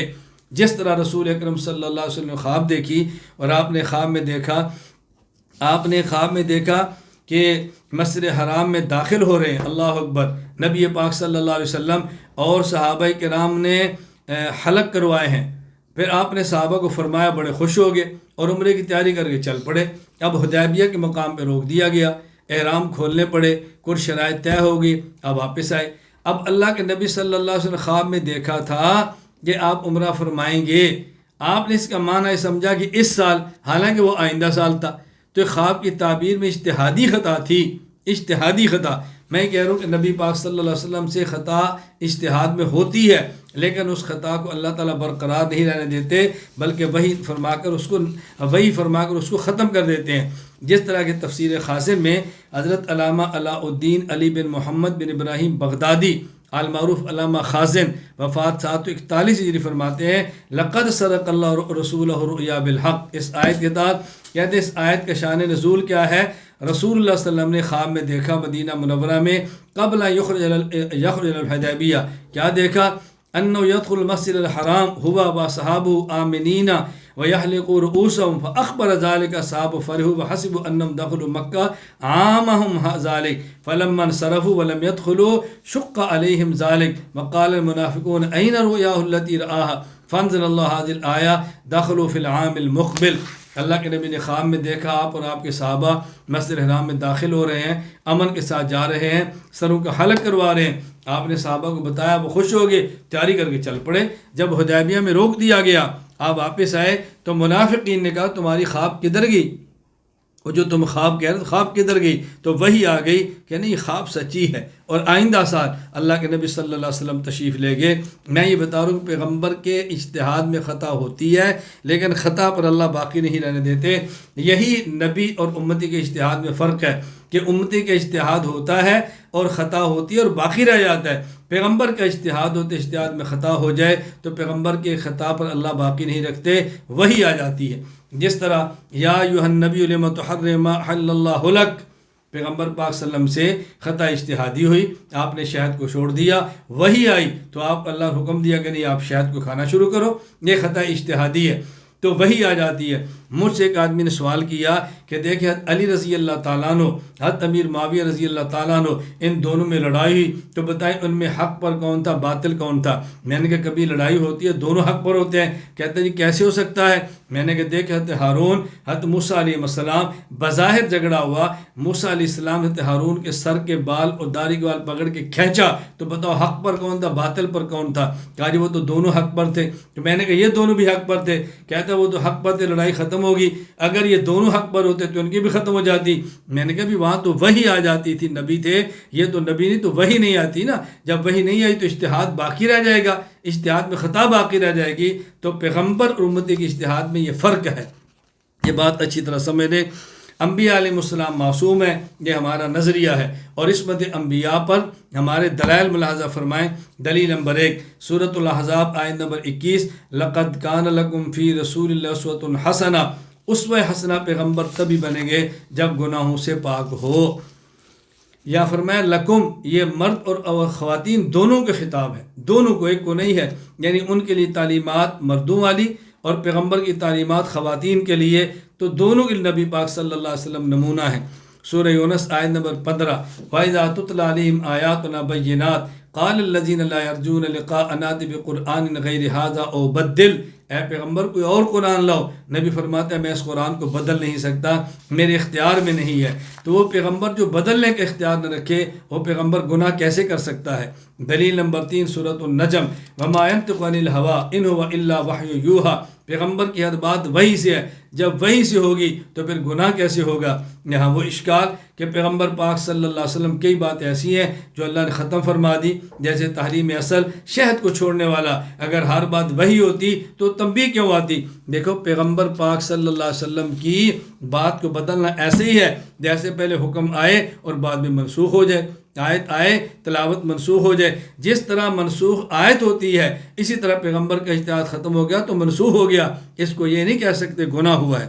[SPEAKER 1] جس طرح رسول اکرم صلی اللہ علیہ وسلم نے خواب دیکھی اور آپ نے خواب میں دیکھا کہ مسجد حرام میں داخل ہو رہے ہیں، اللہ اکبر، نبی پاک صلی اللہ علیہ وسلم اور صحابہ کرام نے حلق کروائے ہیں۔ پھر آپ نے صحابہ کو فرمایا، بڑے خوش ہو گئے اور عمرے کی تیاری کر کے چل پڑے۔ اب حدیبیہ کے مقام پہ روک دیا گیا، احرام کھولنے پڑے، کچھ شرائط طے ہو گئی، اب واپس آئے۔ اب اللہ کے نبی صلی اللہ علیہ وسلم خواب میں دیکھا تھا کہ آپ عمرہ فرمائیں گے، آپ نے اس کا معنی سمجھا کہ اس سال، حالانکہ وہ آئندہ سال تھا۔ تو خواب کی تعبیر میں اجتہادی خطا تھی، اجتہادی خطا۔ میں کہہ رہا ہوں کہ نبی پاک صلی اللہ علیہ وسلم سے خطا اجتہاد میں ہوتی ہے، لیکن اس خطا کو اللہ تعالیٰ برقرار نہیں رہنے دیتے، بلکہ وہی فرما کر اس کو ختم کر دیتے ہیں۔ جس طرح کہ تفسیر خازن میں حضرت علامہ علاء الدین علی بن محمد بن ابراہیم بغدادی المعروف علامہ خازن وفات 741 ہجری فرماتے ہیں لقد صدق اللہ رسولہ الرؤیا بالحق۔ اس آیت کے تحت کہتے ہیں اس آیت کا شان نزول کیا ہے؟ رسول اللہ صلی اللہ علیہ وسلم نے خواب میں دیکھا مدینہ منورہ میں قبل یخرج الحدیبیہ، کیا دیکھا؟ انه يدخل المسجد الحرام هو واصحابه آمنين ويحلقوا رؤوسهم فاخبر ذلك اصحاب فرحوا وحسبوا انهم دخلوا مكة عامهم ذلك فلما انصرفوا ولم يدخلوا شق عليهم ذلك وقال المنافقون اين رؤياه التي رآها فانزل اللہ حاضل آیا داخلوا فی العام المقبل، اللہ کے نبی نے خواب میں دیکھا آپ اور آپ کے صحابہ مسجد حرام میں داخل ہو رہے ہیں، امن کے ساتھ جا رہے ہیں، سروں کا حلق کروا رہے ہیں۔ آپ نے صحابہ کو بتایا، وہ خوش ہو گئے، تیاری کر کے چل پڑے۔ جب حدیبیہ میں روک دیا گیا، آپ واپس آئے تو منافقین نے کہا تمہاری خواب کدھر گئی؟ وہ جو تم خواب کہہ رہے خواب کدھر گئی؟ تو وہی آ گئی کہ نہیں خواب سچی ہے، اور آئندہ سال اللہ کے نبی صلی اللہ علیہ وسلم تشریف لے گئے۔ میں یہ بتا رہا ہوں کہ پیغمبر کے اجتہاد میں خطا ہوتی ہے، لیکن خطا پر اللہ باقی نہیں رہنے دیتے۔ یہی نبی اور امتی کے اجتہاد میں فرق ہے کہ امتی کا اجتہاد ہوتا ہے اور خطا ہوتی ہے اور باقی رہ جاتا ہے۔ پیغمبر کا اجتہاد ہوتے اجتہاد میں خطا ہو جائے تو پیغمبر کے خطا پر اللہ باقی نہیں رکھتے، وہی آ جاتی ہے۔ جس طرح یا ایھا النبی لم تحرم ما احل اللہ لک، پیغمبر پاک صلی اللہ علیہ وسلم سے خطا اجتہادی ہوئی، آپ نے شہد کو چھوڑ دیا، وہی آئی تو آپ اللہ حکم دیا کہ نہیں آپ شہد کو کھانا شروع کرو، یہ خطا اجتہادی ہے، تو وہی آ جاتی ہے۔ مجھ سے ایک آدمی نے سوال کیا کہ دیکھیں علی رضی اللہ تعالیٰ عنہ، حضرت امیر معاویہ رضی اللہ تعالیٰ عنہ، ان دونوں میں لڑائی ہوئی تو بتائیں ان میں حق پر کون تھا، باطل کون تھا؟ میں نے کہا کبھی لڑائی ہوتی ہے دونوں حق پر ہوتے ہیں۔ کہتے ہیں جی کیسے ہو سکتا ہے؟ میں نے کہا دیکھ حضرت ہارون حضرت موسیٰ علیہ السلام بظاہر جھگڑا ہوا، موسیٰ علیہ السلام حضرت ہارون کے سر کے بال اور داڑھی کے بال پکڑ کے کھینچا، تو بتاؤ حق پر کون تھا، باطل پر کون تھا؟ کہا جی وہ تو دونوں حق پر تھے۔ تو میں نے کہا یہ دونوں بھی حق پر تھے؟ کہتا وہ تو حق پر تھے، لڑائی ختم ہوگی، اگر یہ دونوں حق پر ہوتے تو ان کی بھی ختم ہو جاتی۔ میں نے کہا بھی وہاں تو وہی آ جاتی تھی، نبی تھے، یہ تو نبی نہیں تو وہی نہیں آتی نا، جب وہی نہیں آئی تو اجتہاد باقی رہ جائے گا، اجتہاد میں خطا باقی رہ جائے گی۔ تو پیغمبر اور امتی کے اجتہاد میں یہ فرق ہے، یہ بات اچھی طرح سمجھ لیں۔ انبیاء علیہ السلام معصوم ہے، یہ ہمارا نظریہ ہے، اور عصمت انبیاء پر ہمارے دلائل ملاحظہ فرمائیں۔ دلیل نمبر 1 سورۃ الاحزاب آیت نمبر 21، لقد کان لکم فی رسول اللہ اسوۃ حسنہ، اسوہ حسنہ پیغمبر تبھی بنیں گے جب گناہوں سے پاک ہو۔ یا فرمایا لکم، یہ مرد اور خواتین دونوں کے خطاب ہے، دونوں کو، ایک کو نہیں ہے، یعنی ان کے لیے تعلیمات مردوں والی اور پیغمبر کی تعلیمات خواتین کے لیے، تو دونوں کے نبی پاک صلی اللہ علیہ وسلم نمونہ ہیں۔ سورہ یونس آیت نمبر 15، وَإِذَا تُتْلَىٰ عَلَيْهِمْ آيَاتُنَا بَيِّنَاتٍ قَالَ الَّذِينَ لَا يَرْجُونَ لِقَاءَنَا ائْتِ بِقُرْآنٍ غَيْرِ هَٰذَا أَوْ بَدِّلْ، اے پیغمبر کوئی اور قرآن لاؤ۔ نبی فرماتا ہے میں اس قرآن کو بدل نہیں سکتا، میرے اختیار میں نہیں ہے۔ تو وہ پیغمبر جو بدلنے کا اختیار نہ رکھے، وہ پیغمبر گناہ کیسے کر سکتا ہے؟ دلیل نمبر 3 سورۃ النجم، وَمَا يَنطِقُ عَنِ الْهَوَىٰ إِنْ هُوَ إِلَّا وَحْيٌ يُوحَىٰ، پیغمبر کی ہر بات وحی سے ہے، جب وحی سے ہوگی تو پھر گناہ کیسے ہوگا؟ یہاں وہ اشکال کہ پیغمبر پاک صلی اللہ علیہ وسلم کئی باتیں ایسی ہیں جو اللہ نے ختم فرما دی، جیسے تحریم اصل، شہد کو چھوڑنے والا، اگر ہر بات وحی ہوتی تو تنبیہ کیوں آتی؟ دیکھو پیغمبر پاک صلی اللہ علیہ وسلم کی بات کو بدلنا ایسے ہی ہے جیسے پہلے حکم آئے اور بعد میں منسوخ ہو جائے، آیت آئے تلاوت منسوخ ہو جائے۔ جس طرح منسوخ آیت ہوتی ہے اسی طرح پیغمبر کا اجتہاد ختم ہو گیا تو منسوخ ہو گیا، اس کو یہ نہیں کہہ سکتے گناہ ہوا ہے۔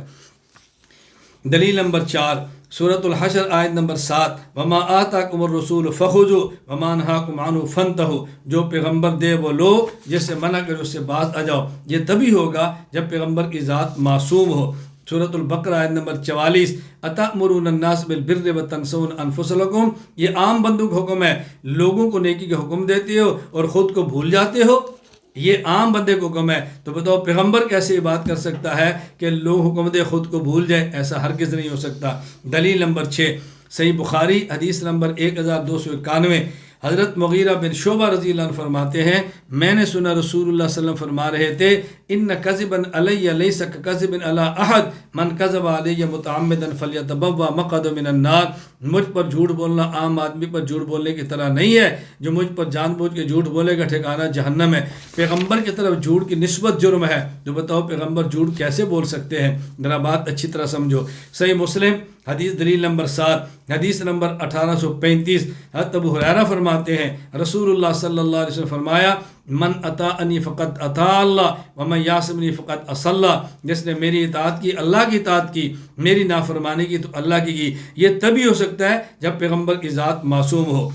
[SPEAKER 1] دلیل نمبر 4 سورۃ الحشر آیت نمبر 7، وما آتاکم الرسول فخذوا وما نہاکم عنہ فانتہوا، جو پیغمبر دے وہ لو، جس سے منع کرے اس سے باز آ جاؤ۔ یہ تبھی ہوگا جب پیغمبر کی ذات معصوم ہو۔ سورۃ البقرہ آیت نمبر 44، اتأمرون الناس بالبر وتنسون انفسکم، یہ عام بندوں کا حکم ہے، لوگوں کو نیکی کا حکم دیتے ہو اور خود کو بھول جاتے ہو، یہ عام بندے کو حکم ہے۔ تو بتاؤ پیغمبر کیسے یہ بات کر سکتا ہے کہ لوگ حکم دے خود کو بھول جائے؟ ایسا ہرگز نہیں ہو سکتا۔ دلیل نمبر 6 صحیح بخاری حدیث نمبر 1291، حضرت مغیرہ بن شعبہ رضی اللہ عنہ فرماتے ہیں میں نے سنا رسول اللہ صلی اللہ علیہ وسلم فرما رہے تھے، ان کذبا علی لیس کذب علی احد من کذب علی متعمدا فلیتبوأ مقعدہ من النار، مجھ پر جھوٹ بولنا عام آدمی پر جھوٹ بولنے کی طرح نہیں ہے، جو مجھ پر جان بوجھ کے جھوٹ بولے گا ٹھکانہ جہنم ہے۔ پیغمبر کی طرف جھوٹ کی نسبت جرم ہے، تو بتاؤ پیغمبر جھوٹ کیسے بول سکتے ہیں؟ ذرا بات اچھی طرح سمجھو۔ صحیح مسلم حدیث دلیل نمبر 7 حدیث نمبر 1835، حضرت ابو ہریرہ فرماتے ہیں رسول اللہ صلی اللہ علیہ وسلم فرمایا، من اطاعنی فقط اطاع اللہ ومن یعصمنی فقط عصی اللہ، جس نے میری اطاعت کی اللہ کی اطاعت کی، میری نافرمانی کی تو اللہ کی۔ یہ تبھی ہو سکتا ہے جب پیغمبر کی ذات معصوم ہو۔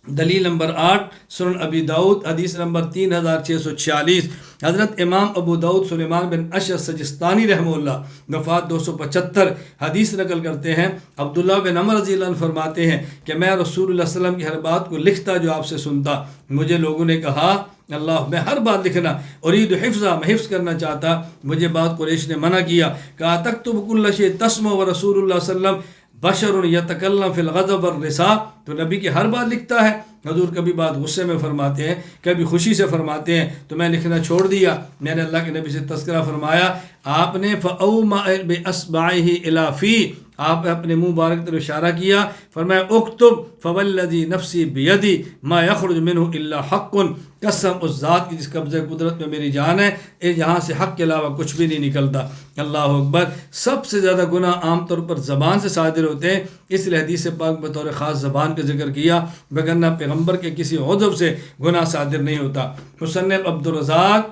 [SPEAKER 1] دلیل نمبر 8 سنن ابی داؤد حدیث نمبر 3646، حضرت امام ابو داؤد سلیمان بن اشعث سجستانی رحمہ اللہ وفات 275 حدیث نقل کرتے ہیں، عبداللہ بن عمر رضی اللہ عنہ فرماتے ہیں کہ میں رسول اللہ صلی اللہ علیہ وسلم کی ہر بات کو لکھتا جو آپ سے سنتا، مجھے لوگوں نے کہا اللہ میں ہر بات لکھنا، ارید حفظہ میں حفظ کرنا چاہتا، مجھے بات قریش نے منع کیا، کہا تکتب کل شیء تسمع ورسول اللہ صلی اللہ علیہ وسلم بشر یتکلم فی الغضب والرثاء، تو نبی کی ہر بات لکھتا ہے، حضور کبھی بات غصے میں فرماتے ہیں کبھی خوشی سے فرماتے ہیں، تو میں لکھنا چھوڑ دیا، میں نے اللہ کے نبی سے تذکرہ فرمایا، آپ نے فأومأ بإصبعه إلى فی، آپ نے اپنے منہ مبارک کی طرف اشارہ کیا، فرمایا اکتب فوالذی نفسی بیدی ما یخرج منہ الا حق، قسم اس ذات کی جس قبضہ قدرت میں میری جان ہے، یہاں سے حق کے علاوہ کچھ بھی نہیں نکلتا۔ اللہ اکبر۔ سب سے زیادہ گناہ عام طور پر زبان سے صادر ہوتے ہیں، اس لیے حدیث پاک بطور خاص زبان کا ذکر کیا، وگرنہ پیغمبر کے کسی عضو سے گناہ صادر نہیں ہوتا۔ مصنف عبدالرزاق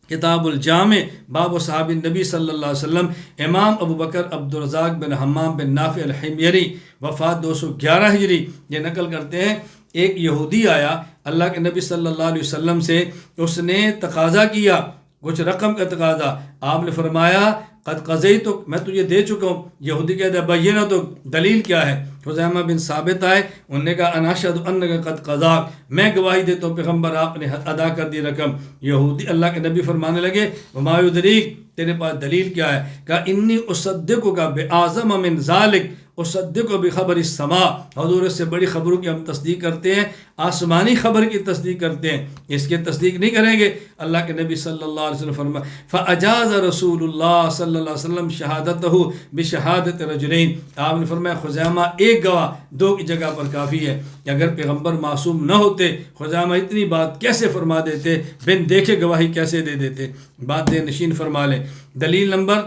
[SPEAKER 1] کتاب الجامع باب صحابی نبی صلی اللہ علیہ وسلم، امام ابو بکر عبدالرزاق بن حمام بن نافع الحمیری وفات 211 ہجری، یہ نقل کرتے ہیں ایک یہودی آیا اللہ کے نبی صلی اللہ علیہ وسلم سے، اس نے تقاضا کیا کچھ رقم کا تقاضا، آپ نے فرمایا قد قضیتک، میں تجھے دے چکا ہوں۔ یہودی کہتا ہے بینتک، دلیل کیا ہے؟ خزیمہ بن ثابت آئے، انہوں نے کہا انا اشہد انک قد قضاک، میں گواہی دیتا ہوں پیغمبر آپ نے ادا کر دی رقم۔ یہودی اللہ کے نبی فرمانے لگے وما یدریک، تیرے پاس دلیل کیا ہے؟ کہا انی اصدقک باعظم من ذلک، اصدق بخبر السماء، حضور اس سے بڑی خبروں کی ہم تصدیق کرتے ہیں، آسمانی خبر کی تصدیق کرتے ہیں، اس کی تصدیق نہیں کریں گے۔ اللہ کے نبی صلی اللہ علیہ وسلم فرمایا فاجاز رسول اللہ صلی اللہ علیہ وسلم شہادتہ بشہادت رجلین، آپ نے فرمایا خزیمہ ایک گواہ دو کی جگہ پر کافی ہے، کہ اگر پیغمبر معصوم نہ ہوتے خزیمہ اتنی بات کیسے فرما دیتے، بن دیکھے گواہی کیسے دے دیتے؟ بات دے نشین فرما لیں۔ دلیل نمبر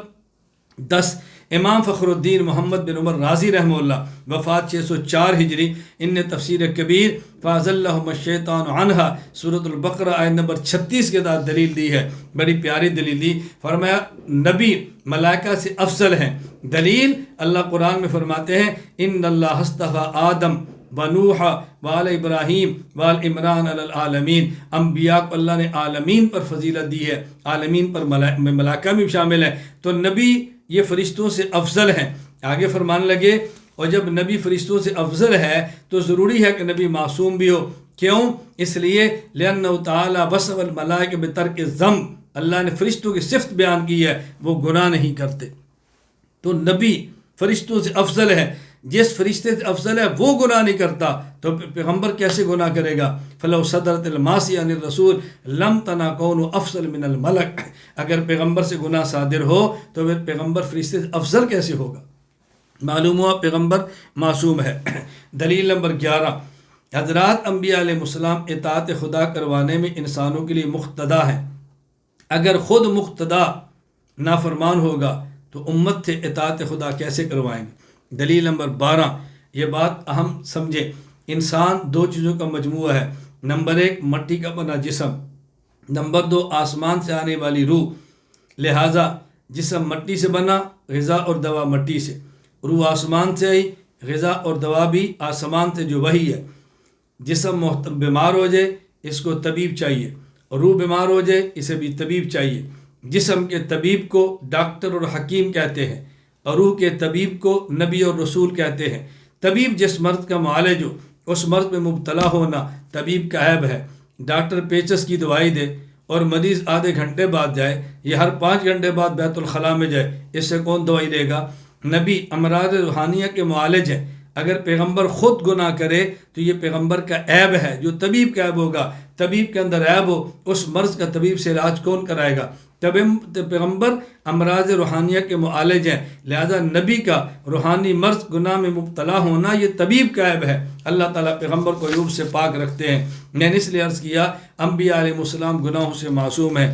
[SPEAKER 1] 10 امام فخر الدین محمد بن عمر رازی رحمہ اللہ وفات 604 ہجری، ان نے تفسیر کبیر فاضلہم الشیطان عنہا سورۃ البقرہ آیت نمبر 36 کے ساتھ دلیل دی ہے، بڑی پیاری دلیل دی، فرمایا نبی ملائکہ سے افضل ہیں۔ دلیل اللہ قرآن میں فرماتے ہیں ان اللہ اصطفیٰ آدم ونوح وآل ابراہیم وآل عمران علی العالمین، انبیاء کو اللہ نے عالمین پر فضیلت دی ہے، عالمین پر ملائکہ بھی شامل ہے، تو نبی یہ فرشتوں سے افضل ہیں۔ آگے فرمانے لگے اور جب نبی فرشتوں سے افضل ہے تو ضروری ہے کہ نبی معصوم بھی ہو، کیوں؟ اس لیے لأنہ تعالی وصف الملائکہ بترک الذنب، اللہ نے فرشتوں کی صفت بیان کی ہے وہ گناہ نہیں کرتے، تو نبی فرشتوں سے افضل ہے، جس فرشتے سے افضل ہے وہ گناہ نہیں کرتا تو پیغمبر کیسے گناہ کرے گا؟ فلو صدرت المعصیہ عن الرسول لم تنا کون افضل من الملک، اگر پیغمبر سے گناہ صادر ہو تو پھر پیغمبر فرشتے سے افضل کیسے ہوگا؟ معلوم ہوا پیغمبر معصوم ہے۔ دلیل نمبر 11 حضرات انبیاء علیہ السلام اطاعت خدا کروانے میں انسانوں کے لیے مقتدا ہے، اگر خود مقتدا نافرمان ہوگا تو امت سے اطاعت خدا کیسے کروائیں گے؟ دلیل نمبر 12 یہ بات اہم سمجھے، انسان دو چیزوں کا مجموعہ ہے، نمبر 1 مٹی کا بنا جسم، نمبر 2 آسمان سے آنے والی روح، لہٰذا جسم مٹی سے بنا، غذا اور دوا مٹی سے، روح آسمان سے آئی، غذا اور دوا بھی آسمان سے جو وہی ہے۔ جسم بیمار ہو جائے اس کو طبیب چاہیے، روح بیمار ہو جائے اسے بھی طبیب چاہیے۔ جسم کے طبیب کو ڈاکٹر اور حکیم کہتے ہیں، اور روح کے طبیب کو نبی اور رسول کہتے ہیں۔ طبیب جس مرض کا معالج ہو، اس مرض میں مبتلا ہونا طبیب کا عیب ہے۔ ڈاکٹر پیچس کی دوائی دے اور مریض آدھے گھنٹے بعد جائے یا ہر 5 گھنٹے بعد بیت الخلاء میں جائے، اس سے کون دوائی دے گا؟ نبی امراض روحانیہ کے معالج ہیں، اگر پیغمبر خود گناہ کرے تو یہ پیغمبر کا عیب ہے، جو طبیب کا عیب ہوگا، طبیب کے اندر عیب ہو اس مرض کا طبیب سے علاج کون کرائے گا؟ پیغمبر امراض روحانیہ کے معالج ہیں، لہذا نبی کا روحانی مرض گناہ میں مبتلا ہونا یہ طبیب کا عیب ہے۔ اللہ تعالیٰ پیغمبر کو عیوب سے پاک رکھتے ہیں۔ میں نے اس لیے عرض کیا انبیاء علیہ السلام گناہوں سے معصوم ہیں۔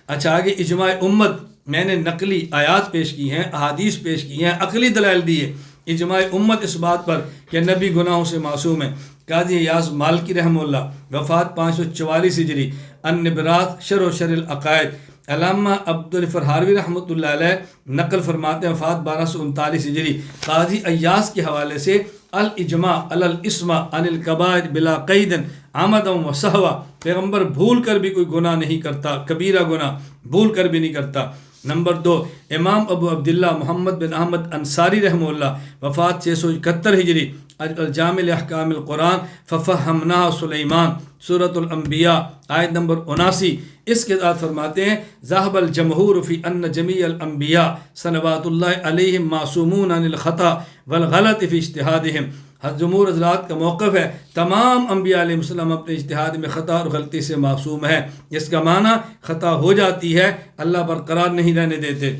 [SPEAKER 1] اچھا آگے اجماع امت، میں نے نقلی آیات پیش کی ہیں، احادیث پیش کی ہیں، عقلی دلائل دیے، اجماع امت اس بات پر کہ نبی گناہوں سے معصوم ہیں۔ قاضی ایاز مالکی رحمہ اللہ وفات 544 ہجری، النبرات شرح و شر العقائد، علامہ عبدالفرحاروی رحمۃ اللہ علیہ نقل فرماتے ہیں وفات 1239 ہجری۔ قاضی ایاز کے حوالے سے الاجماع علی الاسم عن الکبائر بلا قید عمدا و سہوا، پیغمبر بھول کر بھی کوئی گناہ نہیں کرتا، کبیرہ گناہ بھول کر بھی نہیں کرتا۔ نمبر 2، امام ابو عبداللہ محمد بن احمد انصاری رحمہ اللہ، وفات 671 ہجری، الجامع لاحکام القرآن ففہمناہ سلیمان، سورۃ الانبیاء آیت نمبر 79، اس کے ساتھ فرماتے ہیں ذہب الجمہور فی ان جمیع الانبیاء صلوات اللہ علیہم معصومون عن الخطا والغلط فی اجتہادہم۔ جمہور حضرات کا موقف ہے تمام انبیاء علیہ السلام اپنے اجتہاد میں خطا اور غلطی سے معصوم ہے۔ اس کا معنی خطا ہو جاتی ہے، اللہ برقرار نہیں رہنے دیتے۔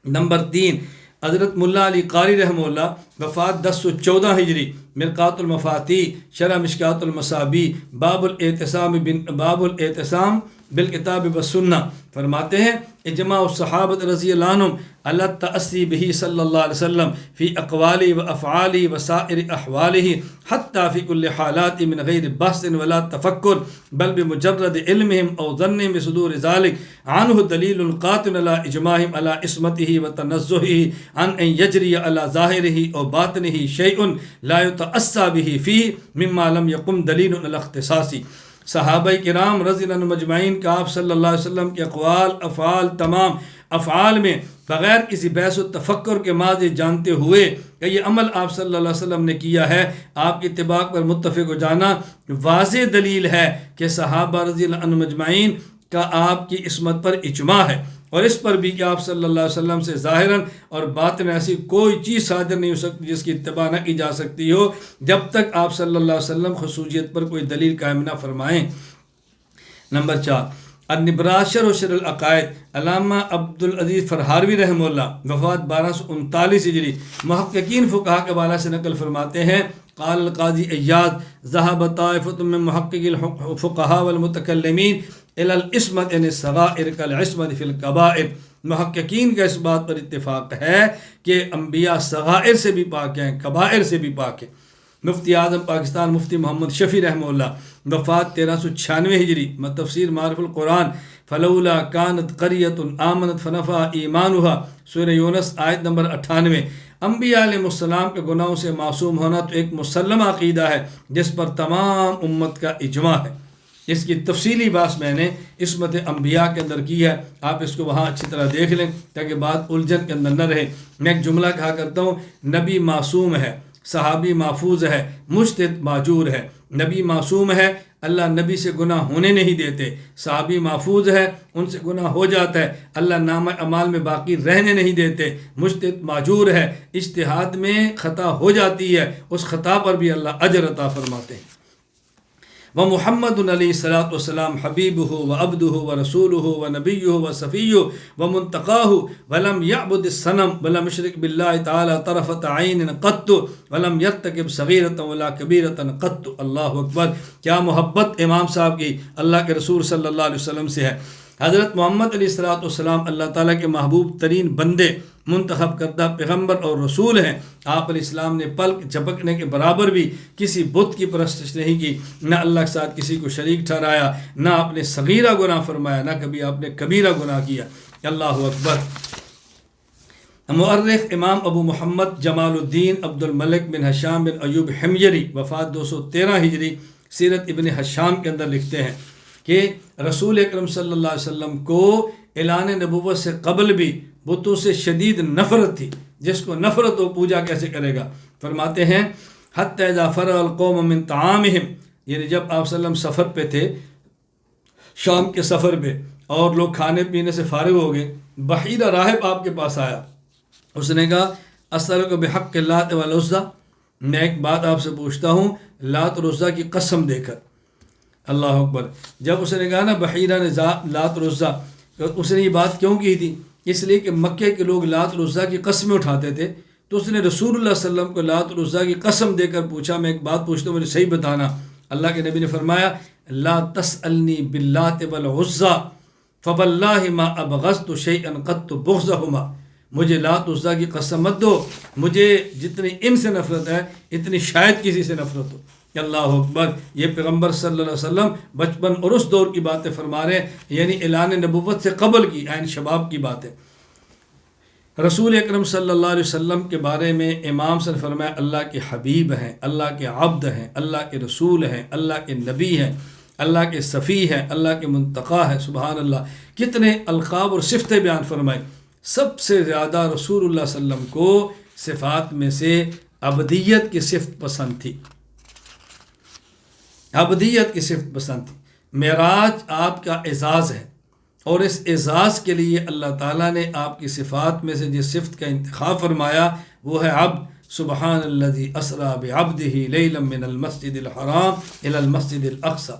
[SPEAKER 1] نمبر 3، حضرت ملا علی قاری رحمہ اللہ، وفات 1014 ہجری، مرقات المفاتیح شرح مشکات المصابیح، باب الاعتصام بالکتاب والسنہ، فرماتے ہیں اجماع الصحابۃ رضی اللہ عنہم علی التأسی بہ صلی اللہ علیہ وسلم فی اقوالہ و افعالہ و سائر احوالہ حتی فی کل حالات من غیر بحث ولا تفکر بل بمجرد علمہم او ظنہم بصدور ذلک عنہ دلیل قاطع علی اجماعہم علی عصمتہ و تنزہہ عن ان یجری علی ظاہرہ او باطنہ شیء لا یتأسی بہ فیہ مما لم یقم دلیل علی اختصاص۔ صحابہ کرام رضی اللہ عنہم اجمعین کا آپ صلی اللہ علیہ وسلم کے اقوال افعال، تمام افعال میں بغیر کسی بحث و تفکر کے ماضی جانتے ہوئے کہ یہ عمل آپ صلی اللہ علیہ وسلم نے کیا ہے، آپ کی اتباع پر متفق ہو جانا واضح دلیل ہے کہ صحابہ رضی اللہ عنہم اجمعین کا آپ کی عصمت پر اجماع ہے، اور اس پر بھی کہ آپ صلی اللہ علیہ وسلم سے ظاہراً اور باطن ایسی کوئی چیز صادر نہیں ہو سکتی جس کی اتباع نہ کی جا سکتی ہو جب تک آپ صلی اللہ علیہ وسلم خصوصیت پر کوئی دلیل قائم نہ فرمائیں۔ نمبر 4، النبراس شرح شرح العقائد، علامہ عبدالعزیز فرہاروی رحمہ اللہ، وفات 1239 ہجری، محققین فقہا کے حوالے سے نقل فرماتے ہیں قال القاضی عیاض ذهب طائفة من محقق الفقهاء والمتکلمین الى العصمت ان الصغائر كالعصمت فی الکبائر۔ محققین کا اس بات پر اتفاق ہے کہ انبیاء صغائر سے بھی پاک ہیں، کبائر سے بھی پاک ہیں۔ مفتی اعظم پاکستان مفتی محمد شفیع رحمہ اللہ، وفات 1396 ہجری، تفسیر معارف القرآن فلولا كانت قریۃ آمنت فنفع ایمانها، سورہ یونس آیت نمبر 98۔ انبیاء علیہ السلام کے گناہوں سے معصوم ہونا تو ایک مسلم عقیدہ ہے جس پر تمام امت کا اجماع ہے۔ اس کی تفصیلی بات میں نے عصمت انبیاء کے اندر کی ہے، آپ اس کو وہاں اچھی طرح دیکھ لیں تاکہ بات الجھن کے اندر نہ رہے۔ میں ایک جملہ کہا کرتا ہوں، نبی معصوم ہے، صحابی محفوظ ہے، مجتہد معجور ہے۔ نبی معصوم ہے، اللہ نبی سے گناہ ہونے نہیں دیتے، صحابی محفوظ ہے، ان سے گناہ ہو جاتا ہے، اللہ نامہ اعمال میں باقی رہنے نہیں دیتے، مجتہد معجور ہے، اجتہاد میں خطا ہو جاتی ہے، اس خطا پر بھی اللہ اجر عطا فرماتے ہیں۔ ومحمد علیہ الصلاۃ والسلام حبیبہ و عبدہ و رسولہ و نبیہ و صفیہ و منتقاہ ولم یعبد الصنم ولم یشرک باللہ تعالی طرفۃ عین قط ولم یرتکب صغیرۃ ولا کبیرۃ قط۔ اللہ اکبر! کیا محبت امام صاحب کی اللہ کے رسول صلی اللہ علیہ وسلم سے ہے۔ حضرت محمد علیہ الصلاۃ والسلام اللہ تعالیٰ کے محبوب ترین بندے، منتخب کردہ پیغمبر اور رسول ہیں۔ آپ علیہ السلام نے پلک جھپکنے کے برابر بھی کسی بت کی پرستش نہیں کی، نہ اللہ کے ساتھ کسی کو شریک ٹھہرایا، نہ آپ نے صغیرہ گناہ فرمایا، نہ کبھی آپ نے کبیرہ گناہ کیا۔ اللہ اکبر! مؤرخ امام ابو محمد جمال الدین عبد الملک بن حشام بن ایوب حمیری، وفات 213 ہجری، سیرت ابن حشام کے اندر لکھتے ہیں کہ رسول اکرم صلی اللہ علیہ وسلم کو اعلان نبوت سے قبل بھی بتوں سے شدید نفرت تھی۔ جس کو نفرت ہو پوجا کیسے کرے گا؟ فرماتے ہیں حتی اذا فرغ القوم من طعامہم، یعنی جب آپ صلی اللہ علیہ وسلم سفر پہ تھے، شام کے سفر پہ، اور لوگ کھانے پینے سے فارغ ہو گئے، بحیرہ راہب آپ کے پاس آیا، اس نے کہا اسألک بحق اللات والعزیٰ، میں ایک بات آپ سے پوچھتا ہوں لات اور عزیٰ کی قسم دے کر۔ اللہ اکبر! جب اس نے کہا نا بحیرہ نے لات اور عزیٰ، اس نے یہ بات کیوں کی تھی؟ اس لیے کہ مکے کے لوگ لات اور عزیٰ کی قسمیں اٹھاتے تھے، تو اس نے رسول اللہ صلی اللہ علیہ وسلم کو لات اور عزیٰ کی قسم دے کر پوچھا میں ایک بات پوچھتا ہوں، مجھے صحیح بتانا۔ اللہ کے نبی نے فرمایا لا تسألنی باللات والعزیٰ فواللہ ما ابغضت شیئا قط بغضہما، مجھے لات عزیٰ کی قسم مت دو، مجھے جتنی ان سے نفرت ہے اتنی شاید کسی سے نفرت ہو۔ اللہ اکبر! یہ پیغمبر صلی اللہ علیہ وسلم بچپن اور اس دور کی باتیں فرما رہے ہیں، یعنی اعلان نبوت سے قبل کی عین شباب کی باتیں۔ رسول اکرم صلی اللہ علیہ وسلم کے بارے میں امام سے فرمایا اللہ کے حبیب ہیں، اللہ کے عبد ہیں، اللہ کے رسول ہیں، اللہ کے نبی ہیں، اللہ کے صفی ہیں، اللہ کے منتقی ہیں۔ سبحان اللہ، کتنے القاب اور صفتیں بیان فرمائے۔ سب سے زیادہ رسول اللہ صلی اللہ علیہ وسلم کو صفات میں سے عبدیت کی صفت پسند تھی، عبدیت کی صفت پسند تھی۔ معراج آپ کا اعزاز ہے، اور اس اعزاز کے لیے اللہ تعالیٰ نے آپ کی صفات میں سے جس صفت کا انتخاب فرمایا وہ ہے عبد۔ سبحان الذی اسریٰ بعبدہ لیلا من المسجد الحرام الی المسجد الاقصی۔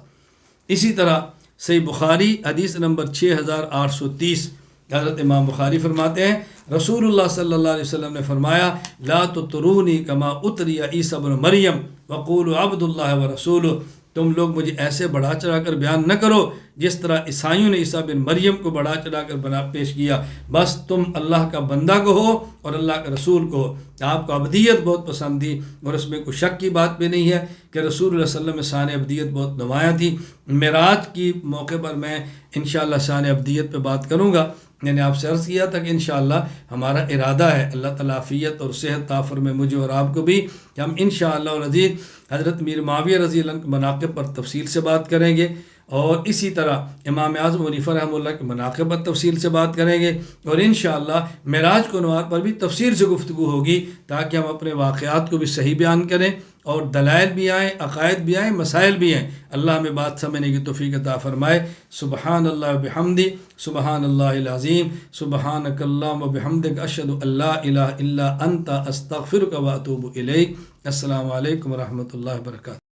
[SPEAKER 1] اسی طرح صحیح بخاری حدیث نمبر 6830، حضرت امام بخاری فرماتے ہیں رسول اللہ صلی اللہ علیہ وسلم نے فرمایا لا تطرونی کما اتری عیسیٰ ابن مریم وقولوا عبد اللہ ورسولہ، تم لوگ مجھے ایسے بڑھا چڑھا کر بیان نہ کرو جس طرح عیسائیوں نے عیسیٰ بن مریم کو بڑھا چڑھا کر پیش کیا، بس تم اللہ کا بندہ کو ہو اور اللہ کے رسول کو ہو۔ آپ کو عبدیت بہت پسند تھی، اور اس میں کوئی شک کی بات بھی نہیں ہے کہ رسول اللہ صلی اللہ علیہ وسلم میں شان عبدیت بہت نمایاں تھی۔ معراج کی موقع پر میں انشاءاللہ شان عبدیت پہ بات کروں گا۔ میں نے آپ سے عرض کیا تھا کہ انشاءاللہ ہمارا ارادہ ہے، اللہ تعالیٰ عافیت اور صحت عطا فرمائے مجھے اور آپ کو بھی، کہ ہم انشاءاللہ العزیز حضرت میر معاویہ رضی اللہ عنہ کے مناقب پر تفصیل سے بات کریں گے، اور اسی طرح امام اعظم حنیفہ رحمہ اللہ کے مناقب پر تفصیل سے بات کریں گے، اور انشاءاللہ معراج کو نوار پر بھی تفصیل سے گفتگو ہوگی، تاکہ ہم اپنے واقعات کو بھی صحیح بیان کریں اور دلائل بھی آئیں، عقائد بھی آئیں، مسائل بھی آئیں۔ اللہ ہمیں بات سمجھنے کی توفیق عطا فرمائے۔ سبحان اللہ و بحمدہ، سبحان اللہ العظیم، سبحانک اللہم و بحمدک، اشہد ان لا الہ الا انت، استغفرک و اتوب الیک۔ السلام علیکم و رحمۃ اللہ وبرکاتہ۔